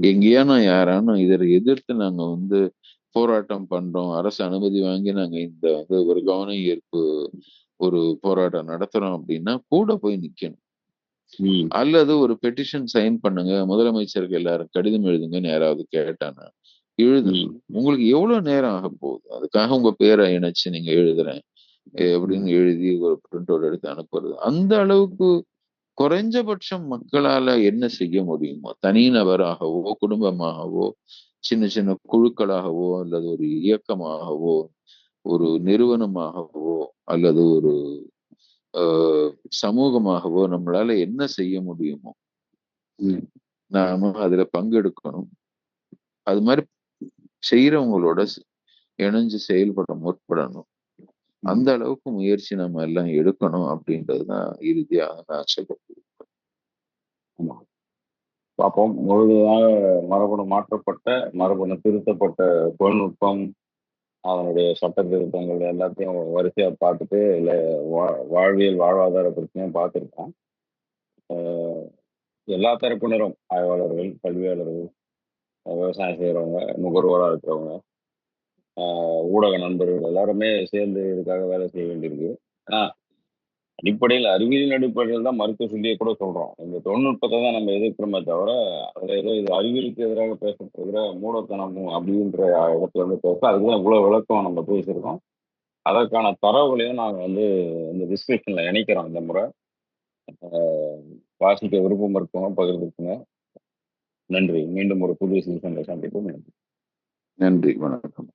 Speaker 2: எங்கேயா நான் யாரானும் இதை எதிர்த்து நாங்க போராட்டம் பண்றோம், அரசு அனுமதி வாங்கி நாங்க இந்த ஒரு கவன ஈர்ப்பு ஒரு போராட்டம் நடத்துறோம் அப்படின்னா கூட போய் நிக்கணும். அல்லது ஒரு பெட்டிஷன் சைன் பண்ணுங்க, முதலமைச்சருக்கு எல்லாரும் கடிதம் எழுதுங்கன்னு யாராவது கேட்டானா எழுதணும். உங்களுக்கு எவ்வளவு நேரம் ஆக போகுது? அதுக்காக உங்க பேரை இணைச்சு நீங்க எழுதுறேன் அப்படின்னு எழுதி ஒரு பிரிண்ட் அவுட் எடுத்து அனுப்புறது, அந்த அளவுக்கு குறைஞ்சபட்சம் மக்களால என்ன செய்ய முடியுமோ, தனிநபராகவோ குடும்பமாகவோ சின்ன சின்ன குழுக்களாகவோ அல்லது ஒரு இயக்கமாகவோ ஒரு நிறுவனமாகவோ அல்லது ஒரு சமூகமாகவோ நம்மளால என்ன செய்ய முடியுமோ நாம அதுல பங்கெடுக்கணும். அது மாதிரி செய்யறவங்களோட இணைஞ்சு செயல்பட முற்படணும். அந்த அளவுக்கு முயற்சி நம்ம எல்லாம் எடுக்கணும் அப்படின்றதுதான் இறுதியாக நான் சொல்லப்படுறேன்.
Speaker 1: பார்ப்போம். முழுமையாக மரபணு மாற்றப்பட்ட, மரபணு திருத்தப்பட்ட தொழில்நுட்பம், அதனுடைய சட்ட திருத்தங்கள் எல்லாத்தையும் வரிசையா பார்த்துட்டு வாழ்வியல் வாழ்வாதார பிரச்சனையும் பார்த்துருக்கோம். எல்லா தரப்பினரும், ஆய்வாளர்கள், கல்வியாளர்கள், விவசாயம் செய்யறவங்க, நுகர்வோராக இருக்கிறவங்க, ஊடக நண்பர்கள் எல்லாருமே சேர்ந்து இதுக்காக வேலை செய்ய வேண்டியிருக்கு. ஆனா அடிப்படையில் அறிவியலின் அடிப்படையில் தான் மருத்துவ சொல்லியே கூட சொல்றோம். இந்த தொழில்நுட்பத்தை தான் நம்ம எதிர்க்கிறோமே தவிர அதுல ஏதோ இது அறிவியலுக்கு எதிராக பேசப்படுகிற மூடத்தனம் அப்படின்ற இடத்துல பேச அதுக்குதான் இவ்வளவு விளக்கம் நம்ம பேசியிருக்கோம். அதற்கான தரவுகளையும் நாங்கள் இந்த டிஸ்கிரிப்ஷன்ல இணைக்கிறோம். இந்த முறை வாசிக்க விருப்பம் இருக்கவங்க பகிர்ந்துக்குங்க. நன்றி. மீண்டும் ஒரு புதிய சீசன்ல சந்திப்போம்.
Speaker 2: நன்றி, வணக்கம்.